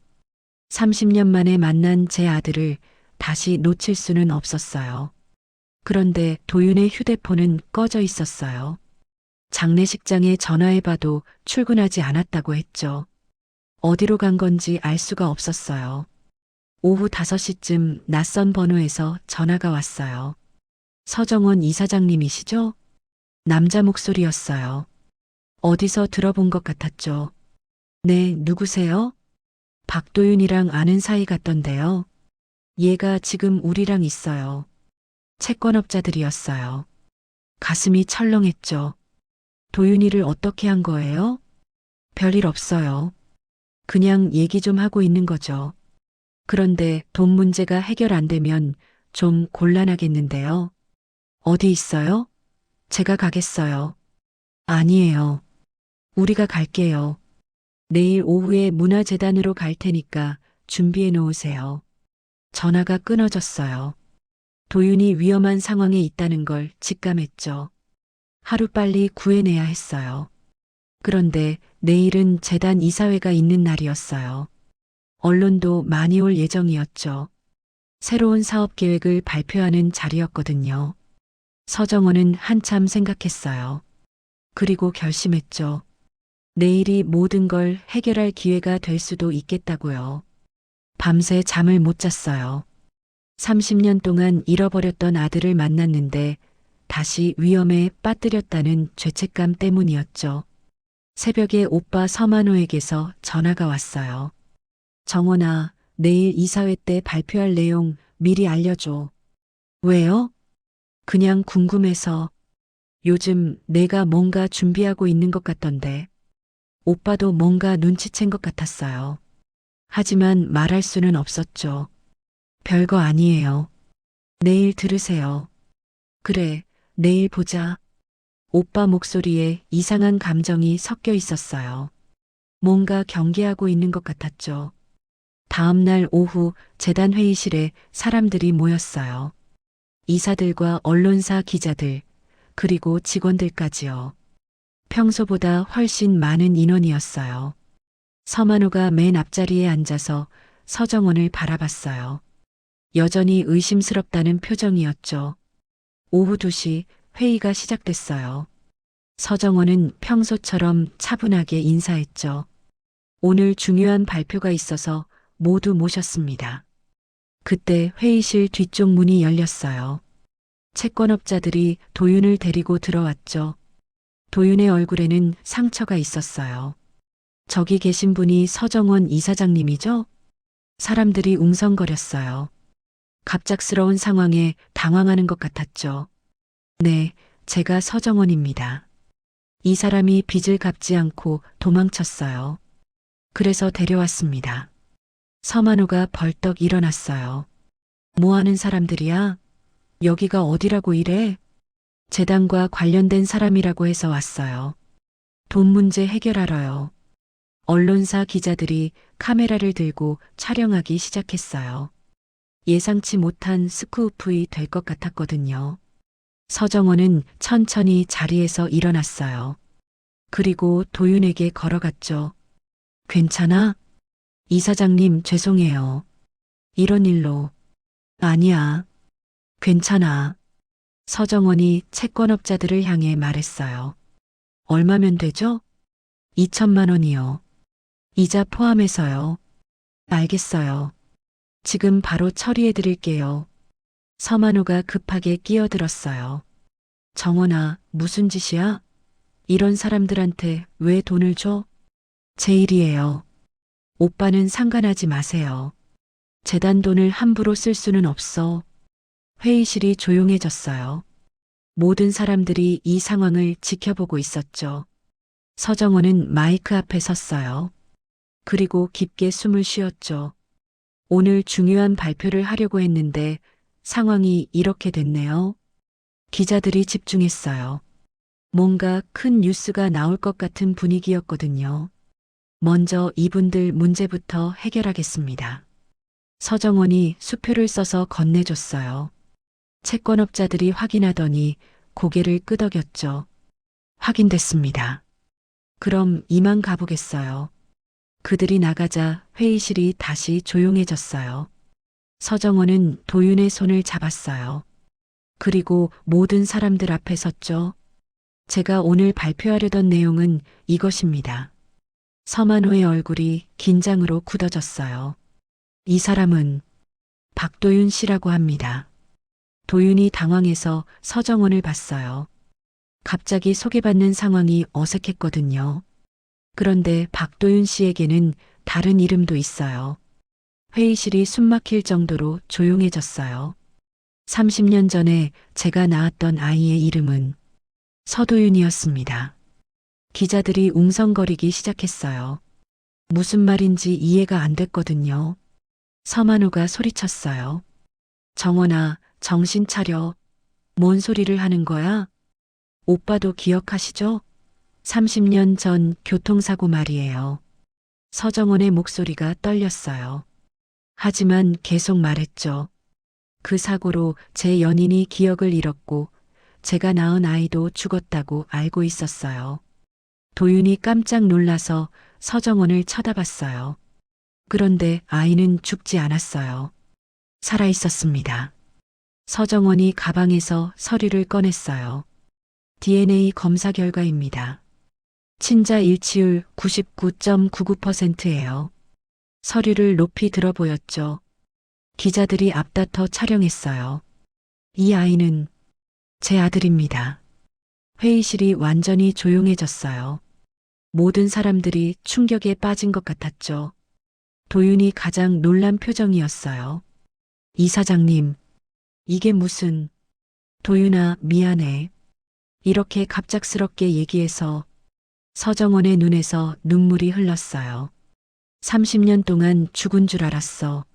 30년 만에 만난 제 아들을 다시 놓칠 수는 없었어요. 그런데 도윤의 휴대폰은 꺼져 있었어요. 장례식장에 전화해봐도 출근하지 않았다고 했죠. 어디로 간 건지 알 수가 없었어요. 오후 5시쯤 낯선 번호에서 전화가 왔어요. 서정원 이사장님이시죠? 남자 목소리였어요. 어디서 들어본 것 같았죠. 네, 누구세요? 박도윤이랑 아는 사이 같던데요. 얘가 지금 우리랑 있어요. 채권업자들이었어요. 가슴이 철렁했죠. 도윤이를 어떻게 한 거예요? 별일 없어요. 그냥 얘기 좀 하고 있는 거죠. 그런데 돈 문제가 해결 안 되면 좀 곤란하겠는데요. 어디 있어요? 제가 가겠어요. 아니에요. 우리가 갈게요. 내일 오후에 문화재단으로 갈 테니까 준비해 놓으세요. 전화가 끊어졌어요. 도윤이 위험한 상황에 있다는 걸 직감했죠. 하루빨리 구해내야 했어요. 그런데 내일은 재단 이사회가 있는 날이었어요. 언론도 많이 올 예정이었죠. 새로운 사업 계획을 발표하는 자리였거든요. 서정원은 한참 생각했어요. 그리고 결심했죠. 내일이 모든 걸 해결할 기회가 될 수도 있겠다고요. 밤새 잠을 못 잤어요. 30년 동안 잃어버렸던 아들을 만났는데 다시 위험에 빠뜨렸다는 죄책감 때문이었죠. 새벽에 오빠 서만호에게서 전화가 왔어요. 정원아, 내일 이사회 때 발표할 내용 미리 알려줘. 왜요? 그냥 궁금해서. 요즘 내가 뭔가 준비하고 있는 것 같던데. 오빠도 뭔가 눈치챈 것 같았어요. 하지만 말할 수는 없었죠. 별거 아니에요. 내일 들으세요. 그래, 내일 보자. 오빠 목소리에 이상한 감정이 섞여 있었어요. 뭔가 경계하고 있는 것 같았죠. 다음 날 오후 재단 회의실에 사람들이 모였어요. 이사들과 언론사 기자들, 그리고 직원들까지요. 평소보다 훨씬 많은 인원이었어요. 서만호가 맨 앞자리에 앉아서 서정원을 바라봤어요. 여전히 의심스럽다는 표정이었죠. 오후 2시 회의가 시작됐어요. 서정원은 평소처럼 차분하게 인사했죠. 오늘 중요한 발표가 있어서 모두 모셨습니다. 그때 회의실 뒤쪽 문이 열렸어요. 채권업자들이 도윤을 데리고 들어왔죠. 도윤의 얼굴에는 상처가 있었어요. 저기 계신 분이 서정원 이사장님이죠? 사람들이 웅성거렸어요. 갑작스러운 상황에 당황하는 것 같았죠. 네, 제가 서정원입니다. 이 사람이 빚을 갚지 않고 도망쳤어요. 그래서 데려왔습니다. 서만호가 벌떡 일어났어요. 뭐 하는 사람들이야? 여기가 어디라고 이래? 재단과 관련된 사람이라고 해서 왔어요. 돈 문제 해결하러요. 언론사 기자들이 카메라를 들고 촬영하기 시작했어요. 예상치 못한 스쿠프이 될 것 같았거든요. 서정원은 천천히 자리에서 일어났어요. 그리고 도윤에게 걸어갔죠. 괜찮아? 이사장님 죄송해요. 이런 일로. 아니야. 괜찮아. 서정원이 채권업자들을 향해 말했어요. 얼마면 되죠? 2천만 원이요. 이자 포함해서요. 알겠어요. 지금 바로 처리해 드릴게요. 서만호가 급하게 끼어들었어요. 정원아, 무슨 짓이야? 이런 사람들한테 왜 돈을 줘? 제 일이에요. 오빠는 상관하지 마세요. 재단 돈을 함부로 쓸 수는 없어. 회의실이 조용해졌어요. 모든 사람들이 이 상황을 지켜보고 있었죠. 서정원은 마이크 앞에 섰어요. 그리고 깊게 숨을 쉬었죠. 오늘 중요한 발표를 하려고 했는데 상황이 이렇게 됐네요. 기자들이 집중했어요. 뭔가 큰 뉴스가 나올 것 같은 분위기였거든요. 먼저 이분들 문제부터 해결하겠습니다. 서정원이 수표를 써서 건네줬어요. 채권업자들이 확인하더니 고개를 끄덕였죠. 확인됐습니다. 그럼 이만 가보겠어요. 그들이 나가자 회의실이 다시 조용해졌어요. 서정원은 도윤의 손을 잡았어요. 그리고 모든 사람들 앞에 섰죠. 제가 오늘 발표하려던 내용은 이것입니다. 서만호의 얼굴이 긴장으로 굳어졌어요. 이 사람은 박도윤 씨라고 합니다. 도윤이 당황해서 서정원을 봤어요. 갑자기 소개받는 상황이 어색했거든요. 그런데 박도윤 씨에게는 다른 이름도 있어요. 회의실이 숨막힐 정도로 조용해졌어요. 30년 전에 제가 낳았던 아이의 이름은 서도윤이었습니다. 기자들이 웅성거리기 시작했어요. 무슨 말인지 이해가 안 됐거든요. 서만호가 소리쳤어요. 정원아, 정신 차려. 뭔 소리를 하는 거야? 오빠도 기억하시죠? 30년 전 교통사고 말이에요. 서정원의 목소리가 떨렸어요. 하지만 계속 말했죠. 그 사고로 제 연인이 기억을 잃었고 제가 낳은 아이도 죽었다고 알고 있었어요. 도윤이 깜짝 놀라서 서정원을 쳐다봤어요. 그런데 아이는 죽지 않았어요. 살아 있었습니다. 서정원이 가방에서 서류를 꺼냈어요. DNA 검사 결과입니다. 친자 일치율 99.99%예요. 서류를 높이 들어 보였죠. 기자들이 앞다퉈 촬영했어요. 이 아이는 제 아들입니다. 회의실이 완전히 조용해졌어요. 모든 사람들이 충격에 빠진 것 같았죠. 도윤이 가장 놀란 표정이었어요. 이사장님, 이게 무슨... 도윤아, 미안해. 이렇게 갑작스럽게 얘기해서 서정원의 눈에서 눈물이 흘렀어요. 30년 동안 죽은 줄 알았어.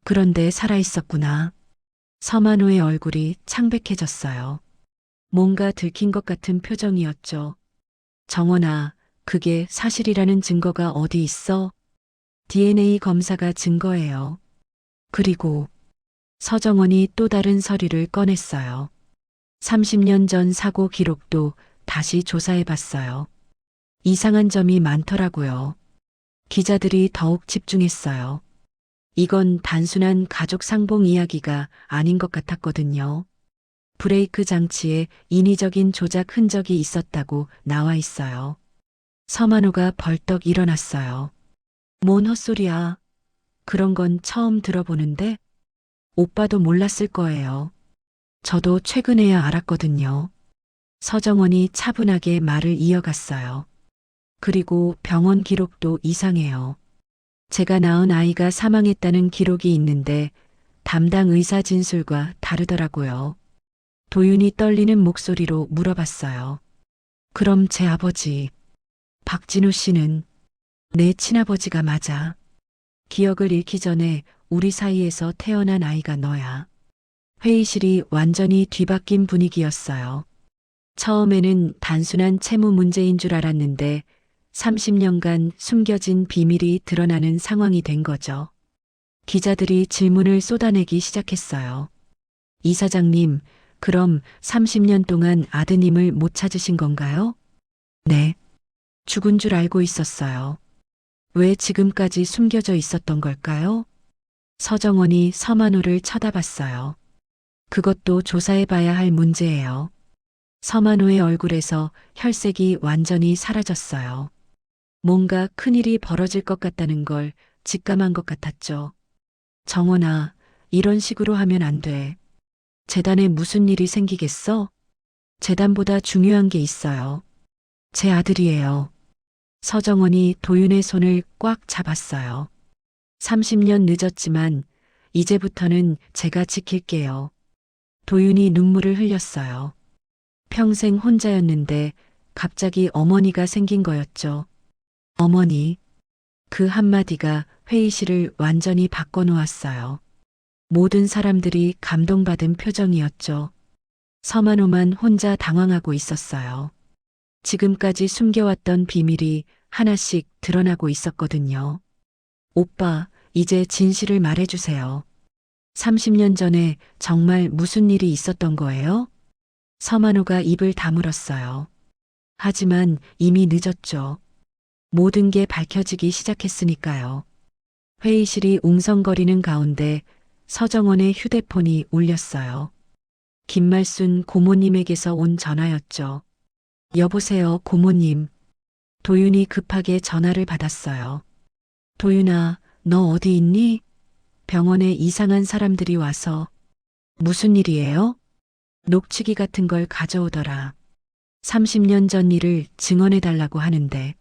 그런데 살아있었구나. 서만호의 얼굴이 창백해졌어요. 뭔가 들킨 것 같은 표정이었죠. 정원아, 그게 사실이라는 증거가 어디 있어? DNA 검사가 증거예요. 그리고 서정원이 또 다른 서류를 꺼냈어요. 30년 전 사고 기록도 다시 조사해 봤어요. 이상한 점이 많더라고요. 기자들이 더욱 집중했어요. 이건 단순한 가족 상봉 이야기가 아닌 것 같았거든요. 브레이크 장치에 인위적인 조작 흔적이 있었다고 나와 있어요. 서만호가 벌떡 일어났어요. 뭔 헛소리야. 그런 건 처음 들어보는데? 오빠도 몰랐을 거예요. 저도 최근에야 알았거든요. 서정원이 차분하게 말을 이어갔어요. 그리고 병원 기록도 이상해요. 제가 낳은 아이가 사망했다는 기록이 있는데 담당 의사 진술과 다르더라고요. 도윤이 떨리는 목소리로 물어봤어요. 그럼 제 아버지, 박진우 씨는 내 친아버지가 맞아. 기억을 잃기 전에 우리 사이에서 태어난 아이가 너야. 회의실이 완전히 뒤바뀐 분위기였어요. 처음에는 단순한 채무 문제인 줄 알았는데 30년간 숨겨진 비밀이 드러나는 상황이 된 거죠. 기자들이 질문을 쏟아내기 시작했어요. 이사장님, 그럼 30년 동안 아드님을 못 찾으신 건가요? 네. 죽은 줄 알고 있었어요. 왜 지금까지 숨겨져 있었던 걸까요? 서정원이 서만호를 쳐다봤어요. 그것도 조사해봐야 할 문제예요. 서만호의 얼굴에서 혈색이 완전히 사라졌어요. 뭔가 큰일이 벌어질 것 같다는 걸 직감한 것 같았죠. 정원아, 이런 식으로 하면 안 돼. 재단에 무슨 일이 생기겠어? 재단보다 중요한 게 있어요. 제 아들이에요. 서정원이 도윤의 손을 꽉 잡았어요. 30년 늦었지만 이제부터는 제가 지킬게요. 도윤이 눈물을 흘렸어요. 평생 혼자였는데 갑자기 어머니가 생긴 거였죠. 어머니. 그 한마디가 회의실을 완전히 바꿔놓았어요. 모든 사람들이 감동받은 표정이었죠. 서만호만 혼자 당황하고 있었어요. 지금까지 숨겨왔던 비밀이 하나씩 드러나고 있었거든요. 오빠, 이제 진실을 말해주세요. 30년 전에 정말 무슨 일이 있었던 거예요? 서만호가 입을 다물었어요. 하지만 이미 늦었죠. 모든 게 밝혀지기 시작했으니까요. 회의실이 웅성거리는 가운데 서정원의 휴대폰이 울렸어요. 김말순 고모님에게서 온 전화였죠. 여보세요, 고모님. 도윤이 급하게 전화를 받았어요. 도윤아, 너 어디 있니? 병원에 이상한 사람들이 와서. 무슨 일이에요? 녹취기 같은 걸 가져오더라. 30년 전 일을 증언해 달라고 하는데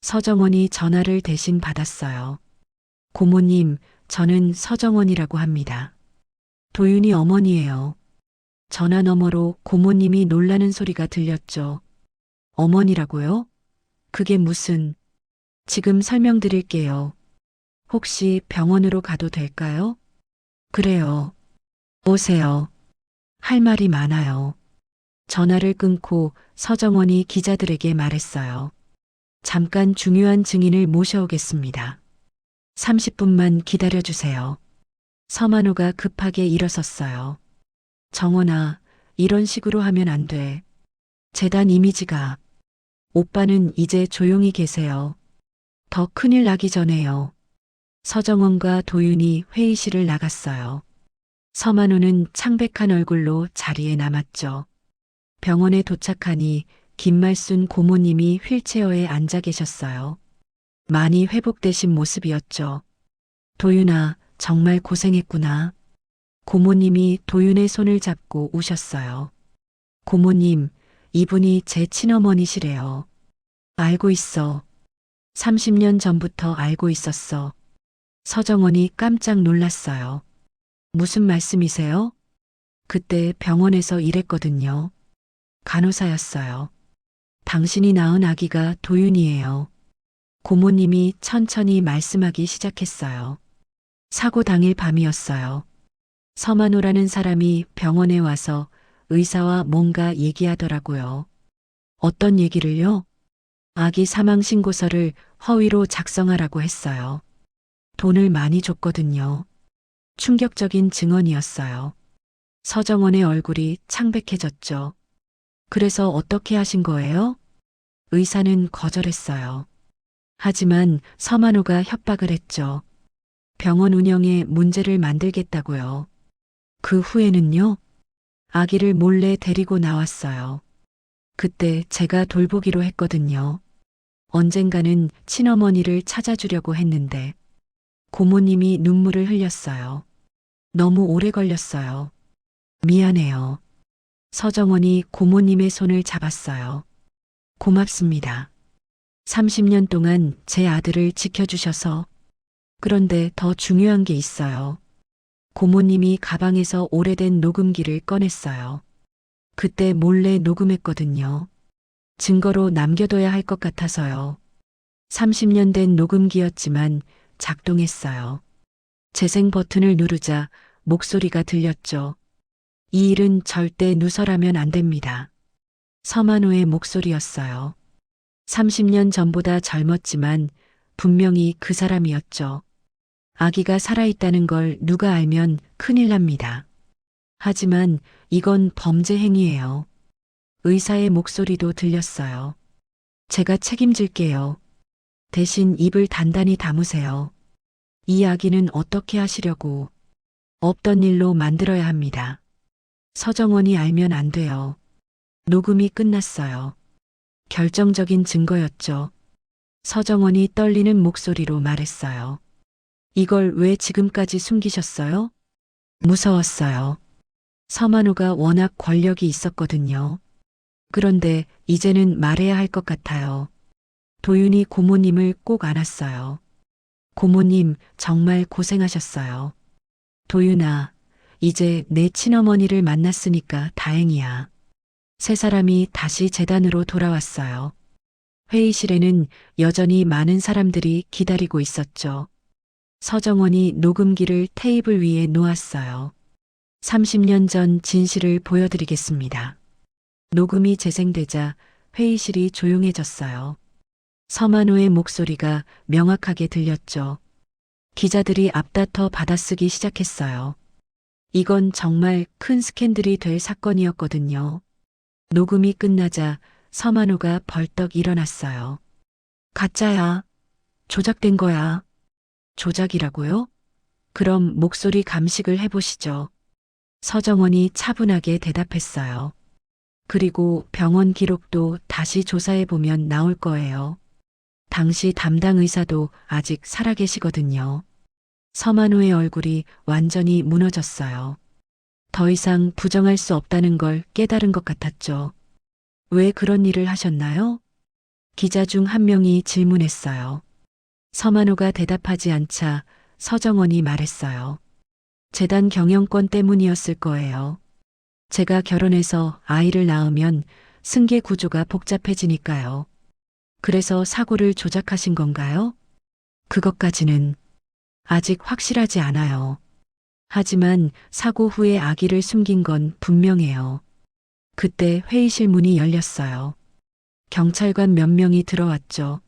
서정원이 전화를 대신 받았어요. 고모님, 저는 서정원이라고 합니다. 도윤이 어머니예요. 전화 너머로 고모님이 놀라는 소리가 들렸죠. 어머니라고요? 그게 무슨... 지금 설명드릴게요. 혹시 병원으로 가도 될까요? 그래요. 오세요. 할 말이 많아요. 전화를 끊고 서정원이 기자들에게 말했어요. 잠깐 중요한 증인을 모셔오겠습니다. 30분만 기다려주세요. 서만호가 급하게 일어섰어요. 정원아, 이런 식으로 하면 안 돼. 재단 이미지가. 오빠는 이제 조용히 계세요. 더 큰일 나기 전에요. 서정원과 도윤이 회의실을 나갔어요. 서만호는 창백한 얼굴로 자리에 남았죠. 병원에 도착하니 김말순 고모님이 휠체어에 앉아 계셨어요. 많이 회복되신 모습이었죠. 도윤아, 정말 고생했구나. 고모님이 도윤의 손을 잡고 우셨어요. 고모님, 이분이 제 친어머니시래요. 알고 있어. 30년 전부터 알고 있었어. 서정원이 깜짝 놀랐어요. 무슨 말씀이세요? 그때 병원에서 일했거든요. 간호사였어요. 당신이 낳은 아기가 도윤이에요. 고모님이 천천히 말씀하기 시작했어요. 사고 당일 밤이었어요. 서만호라는 사람이 병원에 와서 의사와 뭔가 얘기하더라고요. 어떤 얘기를요? 아기 사망 신고서를 허위로 작성하라고 했어요. 돈을 많이 줬거든요. 충격적인 증언이었어요. 서정원의 얼굴이 창백해졌죠. 그래서 어떻게 하신 거예요? 의사는 거절했어요. 하지만 서만호가 협박을 했죠. 병원 운영에 문제를 만들겠다고요. 그 후에는요? 아기를 몰래 데리고 나왔어요. 그때 제가 돌보기로 했거든요. 언젠가는 친어머니를 찾아주려고 했는데 고모님이 눈물을 흘렸어요. 너무 오래 걸렸어요. 미안해요. 서정원이 고모님의 손을 잡았어요. 고맙습니다. 30년 동안 제 아들을 지켜주셔서. 그런데 더 중요한 게 있어요. 고모님이 가방에서 오래된 녹음기를 꺼냈어요. 그때 몰래 녹음했거든요. 증거로 남겨둬야 할 것 같아서요. 30년 된 녹음기였지만 작동했어요. 재생 버튼을 누르자 목소리가 들렸죠. 이 일은 절대 누설하면 안 됩니다. 서만호의 목소리였어요. 30년 전보다 젊었지만 분명히 그 사람이었죠. 아기가 살아있다는 걸 누가 알면 큰일 납니다. 하지만 이건 범죄 행위예요. 의사의 목소리도 들렸어요. 제가 책임질게요. 대신 입을 단단히 다무세요. 이 아기는 어떻게 하시려고. 없던 일로 만들어야 합니다. 서정원이 알면 안 돼요. 녹음이 끝났어요. 결정적인 증거였죠. 서정원이 떨리는 목소리로 말했어요. 이걸 왜 지금까지 숨기셨어요? 무서웠어요. 서만호가 워낙 권력이 있었거든요. 그런데 이제는 말해야 할 것 같아요. 도윤이 고모님을 꼭 안았어요. 고모님 정말 고생하셨어요. 도윤아, 이제 내 친어머니를 만났으니까 다행이야. 세 사람이 다시 재단으로 돌아왔어요. 회의실에는 여전히 많은 사람들이 기다리고 있었죠. 서정원이 녹음기를 테이블 위에 놓았어요. 30년 전 진실을 보여드리겠습니다. 녹음이 재생되자 회의실이 조용해졌어요. 서만호의 목소리가 명확하게 들렸죠. 기자들이 앞다퉈 받아쓰기 시작했어요. 이건 정말 큰 스캔들이 될 사건이었거든요. 녹음이 끝나자 서만호가 벌떡 일어났어요. 가짜야. 조작된 거야. 조작이라고요? 그럼 목소리 감식을 해보시죠. 서정원이 차분하게 대답했어요. 그리고 병원 기록도 다시 조사해보면 나올 거예요. 당시 담당 의사도 아직 살아계시거든요. 서만호의 얼굴이 완전히 무너졌어요. 더 이상 부정할 수 없다는 걸 깨달은 것 같았죠. 왜 그런 일을 하셨나요? 기자 중 한 명이 질문했어요. 서만호가 대답하지 않자 서정원이 말했어요. 재단 경영권 때문이었을 거예요. 제가 결혼해서 아이를 낳으면 승계 구조가 복잡해지니까요. 그래서 사고를 조작하신 건가요? 그것까지는 아직 확실하지 않아요. 하지만 사고 후에 아기를 숨긴 건 분명해요. 그때 회의실 문이 열렸어요. 경찰관 몇 명이 들어왔죠.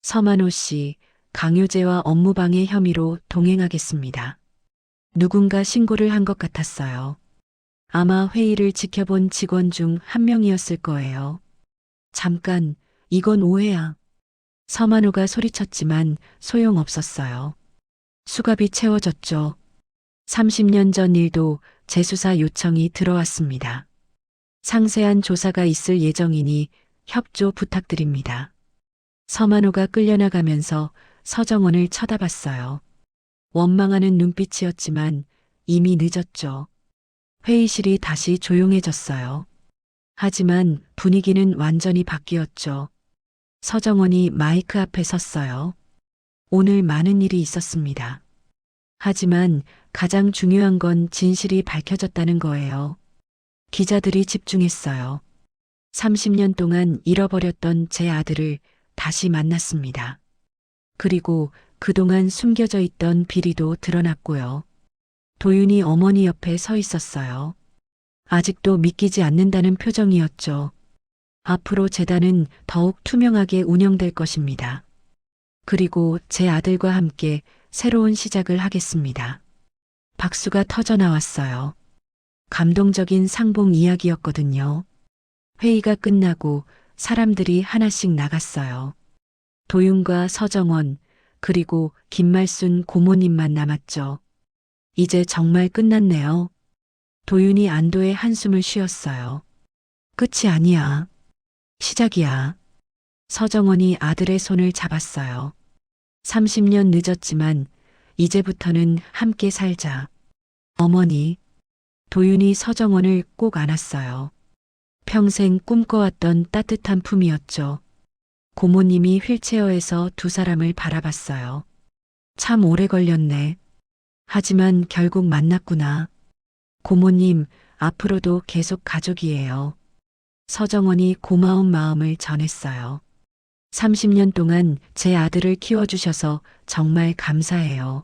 서만호 씨, 강요죄와 업무방해 혐의로 동행하겠습니다. 누군가 신고를 한 것 같았어요. 아마 회의를 지켜본 직원 중 한 명이었을 거예요. 잠깐, 이건 오해야. 서만호가 소리쳤지만 소용없었어요. 수갑이 채워졌죠. 30년 전 일도 재수사 요청이 들어왔습니다. 상세한 조사가 있을 예정이니 협조 부탁드립니다. 서만호가 끌려나가면서 서정원을 쳐다봤어요. 원망하는 눈빛이었지만 이미 늦었죠. 회의실이 다시 조용해졌어요. 하지만 분위기는 완전히 바뀌었죠. 서정원이 마이크 앞에 섰어요. 오늘 많은 일이 있었습니다. 하지만 가장 중요한 건 진실이 밝혀졌다는 거예요. 기자들이 집중했어요. 30년 동안 잃어버렸던 제 아들을 다시 만났습니다. 그리고 그동안 숨겨져 있던 비리도 드러났고요. 도윤이 어머니 옆에 서 있었어요. 아직도 믿기지 않는다는 표정이었죠. 앞으로 재단은 더욱 투명하게 운영될 것입니다. 그리고 제 아들과 함께 새로운 시작을 하겠습니다. 박수가 터져 나왔어요. 감동적인 상봉 이야기였거든요. 회의가 끝나고 사람들이 하나씩 나갔어요. 도윤과 서정원, 그리고 김말순 고모님만 남았죠. 이제 정말 끝났네요. 도윤이 안도의 한숨을 쉬었어요. 끝이 아니야. 시작이야. 서정원이 아들의 손을 잡았어요. 30년 늦었지만 이제부터는 함께 살자. 어머니. 도윤이 서정원을 꼭 안았어요. 평생 꿈꿔왔던 따뜻한 품이었죠. 고모님이 휠체어에서 두 사람을 바라봤어요. 참 오래 걸렸네. 하지만 결국 만났구나. 고모님, 앞으로도 계속 가족이에요. 서정원이 고마운 마음을 전했어요. 30년 동안 제 아들을 키워주셔서 정말 감사해요.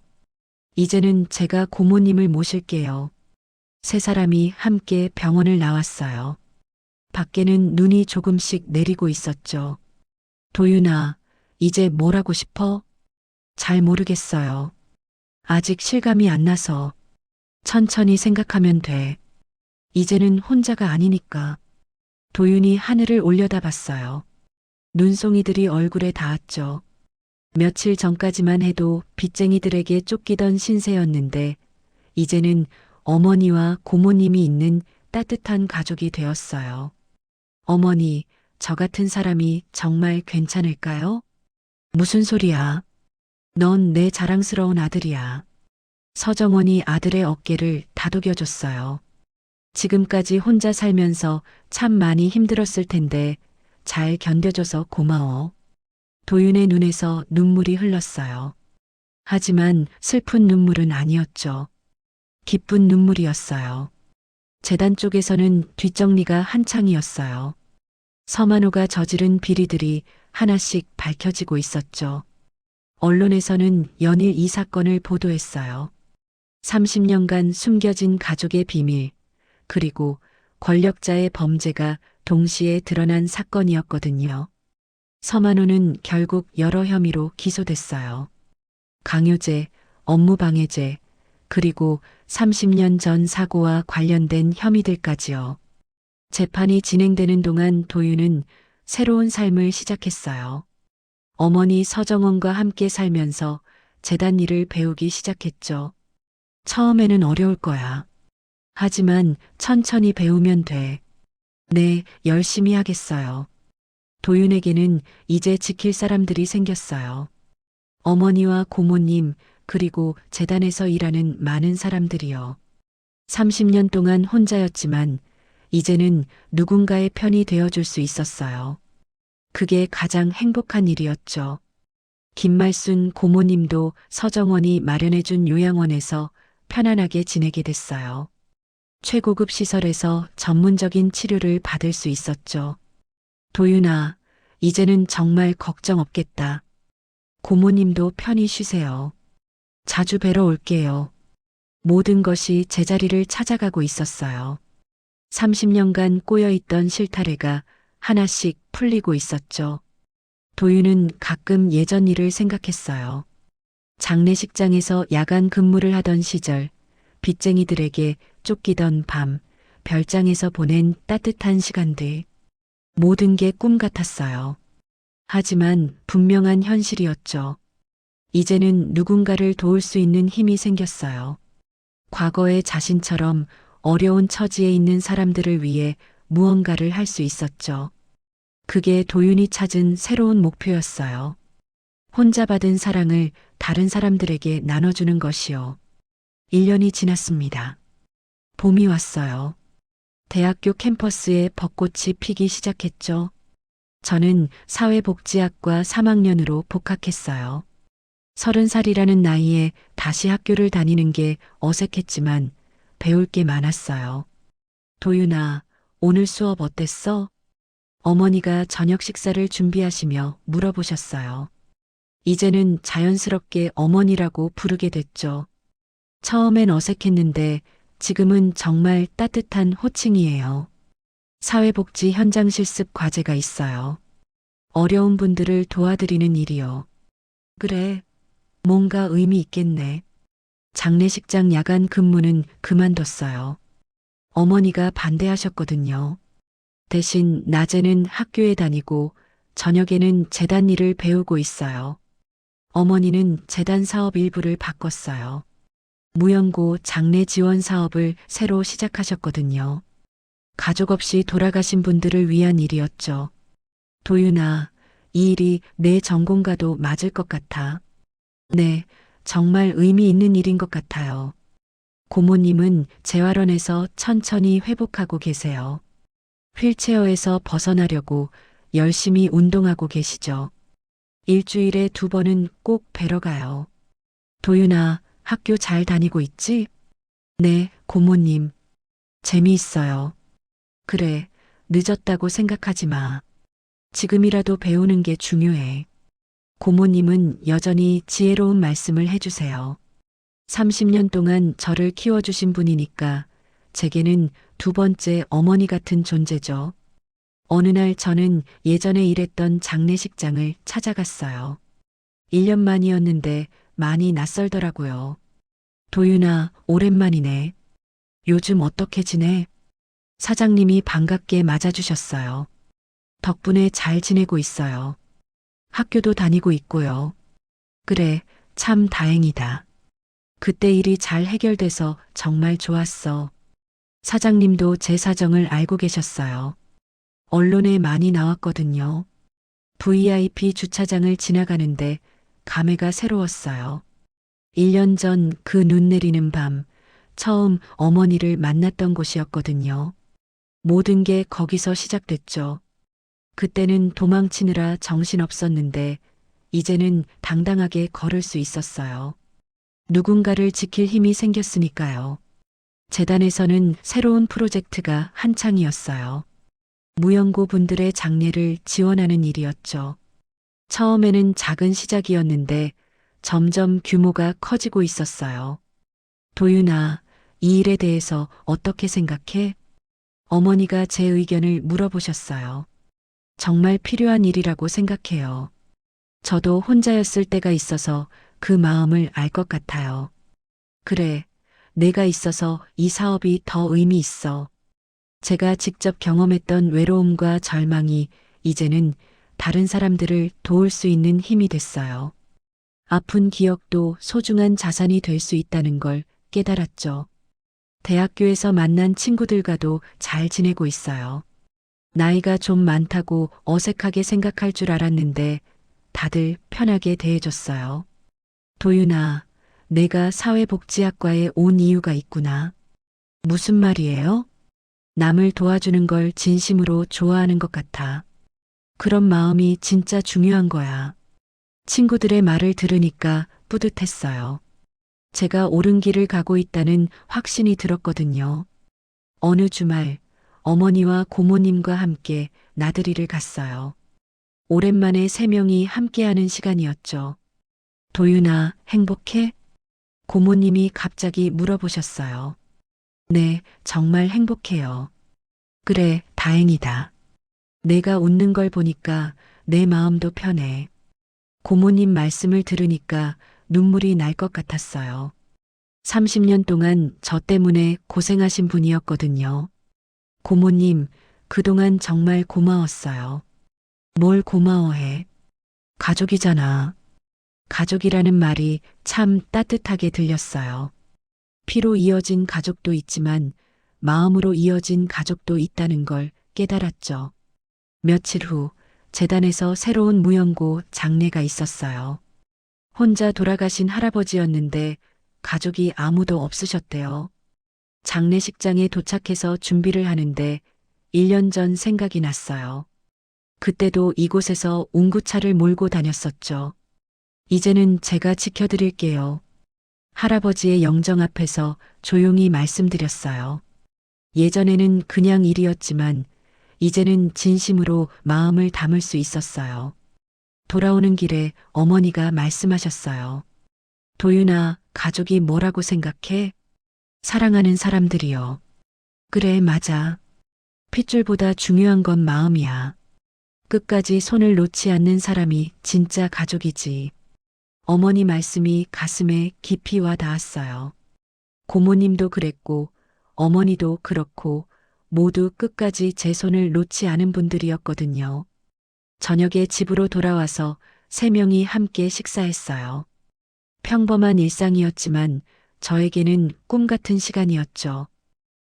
이제는 제가 고모님을 모실게요. 세 사람이 함께 병원을 나왔어요. 밖에는 눈이 조금씩 내리고 있었죠. 도윤아, 이제 뭘 하고 싶어? 잘 모르겠어요. 아직 실감이 안 나서. 천천히 생각하면 돼. 이제는 혼자가 아니니까. 도윤이 하늘을 올려다봤어요. 눈송이들이 얼굴에 닿았죠. 며칠 전까지만 해도 빚쟁이들에게 쫓기던 신세였는데 이제는 어머니와 고모님이 있는 따뜻한 가족이 되었어요. 어머니, 저 같은 사람이 정말 괜찮을까요? 무슨 소리야? 넌 내 자랑스러운 아들이야. 서정원이 아들의 어깨를 다독여줬어요. 지금까지 혼자 살면서 참 많이 힘들었을 텐데 잘 견뎌줘서 고마워. 도윤의 눈에서 눈물이 흘렀어요. 하지만 슬픈 눈물은 아니었죠. 기쁜 눈물이었어요. 재단 쪽에서는 뒷정리가 한창이었어요. 서만호가 저지른 비리들이 하나씩 밝혀지고 있었죠. 언론에서는 연일 이 사건을 보도했어요. 30년간 숨겨진 가족의 비밀, 그리고 권력자의 범죄가 동시에 드러난 사건이었거든요. 서만호는 결국 여러 혐의로 기소됐어요. 강요죄, 업무방해죄, 그리고 30년 전 사고와 관련된 혐의들까지요. 재판이 진행되는 동안 도윤은 새로운 삶을 시작했어요. 어머니 서정원과 함께 살면서 재단 일을 배우기 시작했죠. 처음에는 어려울 거야. 하지만 천천히 배우면 돼. 네, 열심히 하겠어요. 도윤에게는 이제 지킬 사람들이 생겼어요. 어머니와 고모님, 그리고 재단에서 일하는 많은 사람들이요. 30년 동안 혼자였지만 이제는 누군가의 편이 되어줄 수 있었어요. 그게 가장 행복한 일이었죠. 김말순 고모님도 서정원이 마련해준 요양원에서 편안하게 지내게 됐어요. 최고급 시설에서 전문적인 치료를 받을 수 있었죠. 도윤아, 이제는 정말 걱정 없겠다. 고모님도 편히 쉬세요. 자주 뵈러 올게요. 모든 것이 제자리를 찾아가고 있었어요. 30년간 꼬여있던 실타래가 하나씩 풀리고 있었죠. 도윤은 가끔 예전 일을 생각했어요. 장례식장에서 야간 근무를 하던 시절, 빚쟁이들에게 쫓기던 밤, 별장에서 보낸 따뜻한 시간들. 모든 게 꿈 같았어요. 하지만 분명한 현실이었죠. 이제는 누군가를 도울 수 있는 힘이 생겼어요. 과거의 자신처럼 어려운 처지에 있는 사람들을 위해 무언가를 할 수 있었죠. 그게 도윤이 찾은 새로운 목표였어요. 혼자 받은 사랑을 다른 사람들에게 나눠주는 것이요. 1년이 지났습니다. 봄이 왔어요. 대학교 캠퍼스에 벚꽃이 피기 시작했죠. 저는 사회복지학과 3학년으로 복학했어요. 30살이라는 나이에 다시 학교를 다니는 게 어색했지만 배울 게 많았어요. 도윤아, 오늘 수업 어땠어? 어머니가 저녁 식사를 준비하시며 물어보셨어요. 이제는 자연스럽게 어머니라고 부르게 됐죠. 처음엔 어색했는데 지금은 정말 따뜻한 호칭이에요. 사회복지 현장 실습 과제가 있어요. 어려운 분들을 도와드리는 일이요. 그래, 뭔가 의미 있겠네. 장례식장 야간 근무는 그만뒀어요. 어머니가 반대하셨거든요. 대신 낮에는 학교에 다니고 저녁에는 재단 일을 배우고 있어요. 어머니는 재단 사업 일부를 바꿨어요. 무연고 장례 지원 사업을 새로 시작하셨거든요. 가족 없이 돌아가신 분들을 위한 일이었죠. 도윤아, 이 일이 내 전공과도 맞을 것 같아. 네, 정말 의미 있는 일인 것 같아요. 고모님은 재활원에서 천천히 회복하고 계세요. 휠체어에서 벗어나려고 열심히 운동하고 계시죠. 일주일에 2번은 꼭 뵈러 가요. 도윤아, 학교 잘 다니고 있지? 네, 고모님. 재미있어요. 그래, 늦었다고 생각하지 마. 지금이라도 배우는 게 중요해. 고모님은 여전히 지혜로운 말씀을 해주세요. 30년 동안 저를 키워주신 분이니까 제게는 2번째 어머니 같은 존재죠. 어느 날 저는 예전에 일했던 장례식장을 찾아갔어요. 1년 만이었는데 많이 낯설더라고요. 도윤아, 오랜만이네. 요즘 어떻게 지내? 사장님이 반갑게 맞아주셨어요. 덕분에 잘 지내고 있어요. 학교도 다니고 있고요. 그래, 참 다행이다. 그때 일이 잘 해결돼서 정말 좋았어. 사장님도 제 사정을 알고 계셨어요. 언론에 많이 나왔거든요. VIP 주차장을 지나가는데 감회가 새로웠어요. 1년 전 그 눈 내리는 밤, 처음 어머니를 만났던 곳이었거든요. 모든 게 거기서 시작됐죠. 그때는 도망치느라 정신없었는데, 이제는 당당하게 걸을 수 있었어요. 누군가를 지킬 힘이 생겼으니까요. 재단에서는 새로운 프로젝트가 한창이었어요. 무연고 분들의 장례를 지원하는 일이었죠. 처음에는 작은 시작이었는데 점점 규모가 커지고 있었어요. 도윤아, 이 일에 대해서 어떻게 생각해? 어머니가 제 의견을 물어보셨어요. 정말 필요한 일이라고 생각해요. 저도 혼자였을 때가 있어서 그 마음을 알 것 같아요. 그래, 내가 있어서 이 사업이 더 의미 있어. 제가 직접 경험했던 외로움과 절망이 이제는 다른 사람들을 도울 수 있는 힘이 됐어요. 아픈 기억도 소중한 자산이 될 수 있다는 걸 깨달았죠. 대학교에서 만난 친구들과도 잘 지내고 있어요. 나이가 좀 많다고 어색하게 생각할 줄 알았는데 다들 편하게 대해줬어요. 도윤아, 내가 사회복지학과에 온 이유가 있구나. 무슨 말이에요? 남을 도와주는 걸 진심으로 좋아하는 것 같아. 그런 마음이 진짜 중요한 거야. 친구들의 말을 들으니까 뿌듯했어요. 제가 옳은 길을 가고 있다는 확신이 들었거든요. 어느 주말 어머니와 고모님과 함께 나들이를 갔어요. 오랜만에 세 명이 함께하는 시간이었죠. 도윤아, 행복해? 고모님이 갑자기 물어보셨어요. 네, 정말 행복해요. 그래, 다행이다. 내가 웃는 걸 보니까 내 마음도 편해. 고모님 말씀을 들으니까 눈물이 날 것 같았어요. 30년 동안 저 때문에 고생하신 분이었거든요. 고모님, 그동안 정말 고마웠어요. 뭘 고마워해? 가족이잖아. 가족이라는 말이 참 따뜻하게 들렸어요. 피로 이어진 가족도 있지만 마음으로 이어진 가족도 있다는 걸 깨달았죠. 며칠 후 재단에서 새로운 무연고 장례가 있었어요. 혼자 돌아가신 할아버지였는데 가족이 아무도 없으셨대요. 장례식장에 도착해서 준비를 하는데 1년 전 생각이 났어요. 그때도 이곳에서 웅구차를 몰고 다녔었죠. 이제는 제가 지켜드릴게요. 할아버지의 영정 앞에서 조용히 말씀드렸어요. 예전에는 그냥 일이었지만 이제는 진심으로 마음을 담을 수 있었어요. 돌아오는 길에 어머니가 말씀하셨어요. 도윤아, 가족이 뭐라고 생각해? 사랑하는 사람들이요. 그래, 맞아. 핏줄보다 중요한 건 마음이야. 끝까지 손을 놓지 않는 사람이 진짜 가족이지. 어머니 말씀이 가슴에 깊이 와 닿았어요. 고모님도 그랬고, 어머니도 그렇고, 모두 끝까지 제 손을 놓지 않은 분들이었거든요. 저녁에 집으로 돌아와서 세 명이 함께 식사했어요. 평범한 일상이었지만 저에게는 꿈 같은 시간이었죠.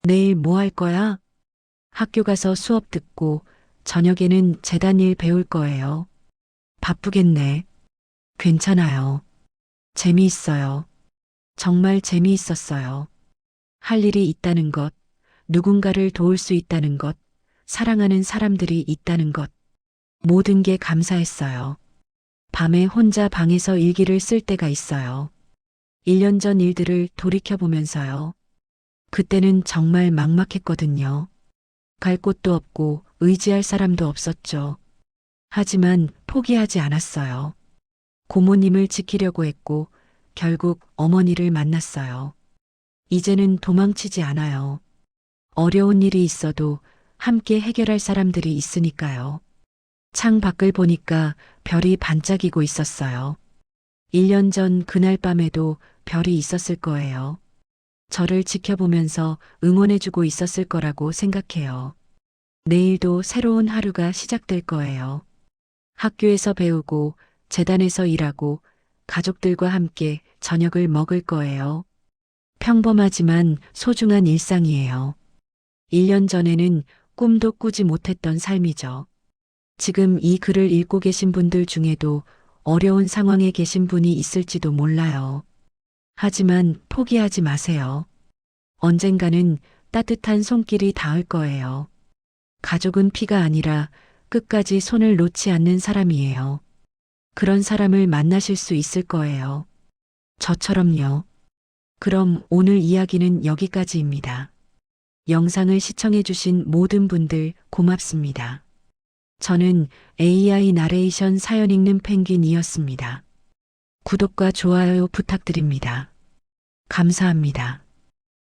내일 뭐 할 거야? 학교 가서 수업 듣고 저녁에는 재단 일 배울 거예요. 바쁘겠네. 괜찮아요. 재미있어요. 정말 재미있었어요. 할 일이 있다는 것, 누군가를 도울 수 있다는 것, 사랑하는 사람들이 있다는 것, 모든 게 감사했어요. 밤에 혼자 방에서 일기를 쓸 때가 있어요. 1년 전 일들을 돌이켜보면서요. 그때는 정말 막막했거든요. 갈 곳도 없고 의지할 사람도 없었죠. 하지만 포기하지 않았어요. 고모님을 지키려고 했고 결국 어머니를 만났어요. 이제는 도망치지 않아요. 어려운 일이 있어도 함께 해결할 사람들이 있으니까요. 창 밖을 보니까 별이 반짝이고 있었어요. 1년 전 그날 밤에도 별이 있었을 거예요. 저를 지켜보면서 응원해주고 있었을 거라고 생각해요. 내일도 새로운 하루가 시작될 거예요. 학교에서 배우고, 재단에서 일하고, 가족들과 함께 저녁을 먹을 거예요. 평범하지만 소중한 일상이에요. 1년 전에는 꿈도 꾸지 못했던 삶이죠. 지금 이 글을 읽고 계신 분들 중에도 어려운 상황에 계신 분이 있을지도 몰라요. 하지만 포기하지 마세요. 언젠가는 따뜻한 손길이 닿을 거예요. 가족은 피가 아니라 끝까지 손을 놓지 않는 사람이에요. 그런 사람을 만나실 수 있을 거예요. 저처럼요. 그럼 오늘 이야기는 여기까지입니다. 영상을 시청해주신 모든 분들 고맙습니다. 저는 AI 나레이션 사연 읽는 펭귄이었습니다. 구독과 좋아요 부탁드립니다. 감사합니다.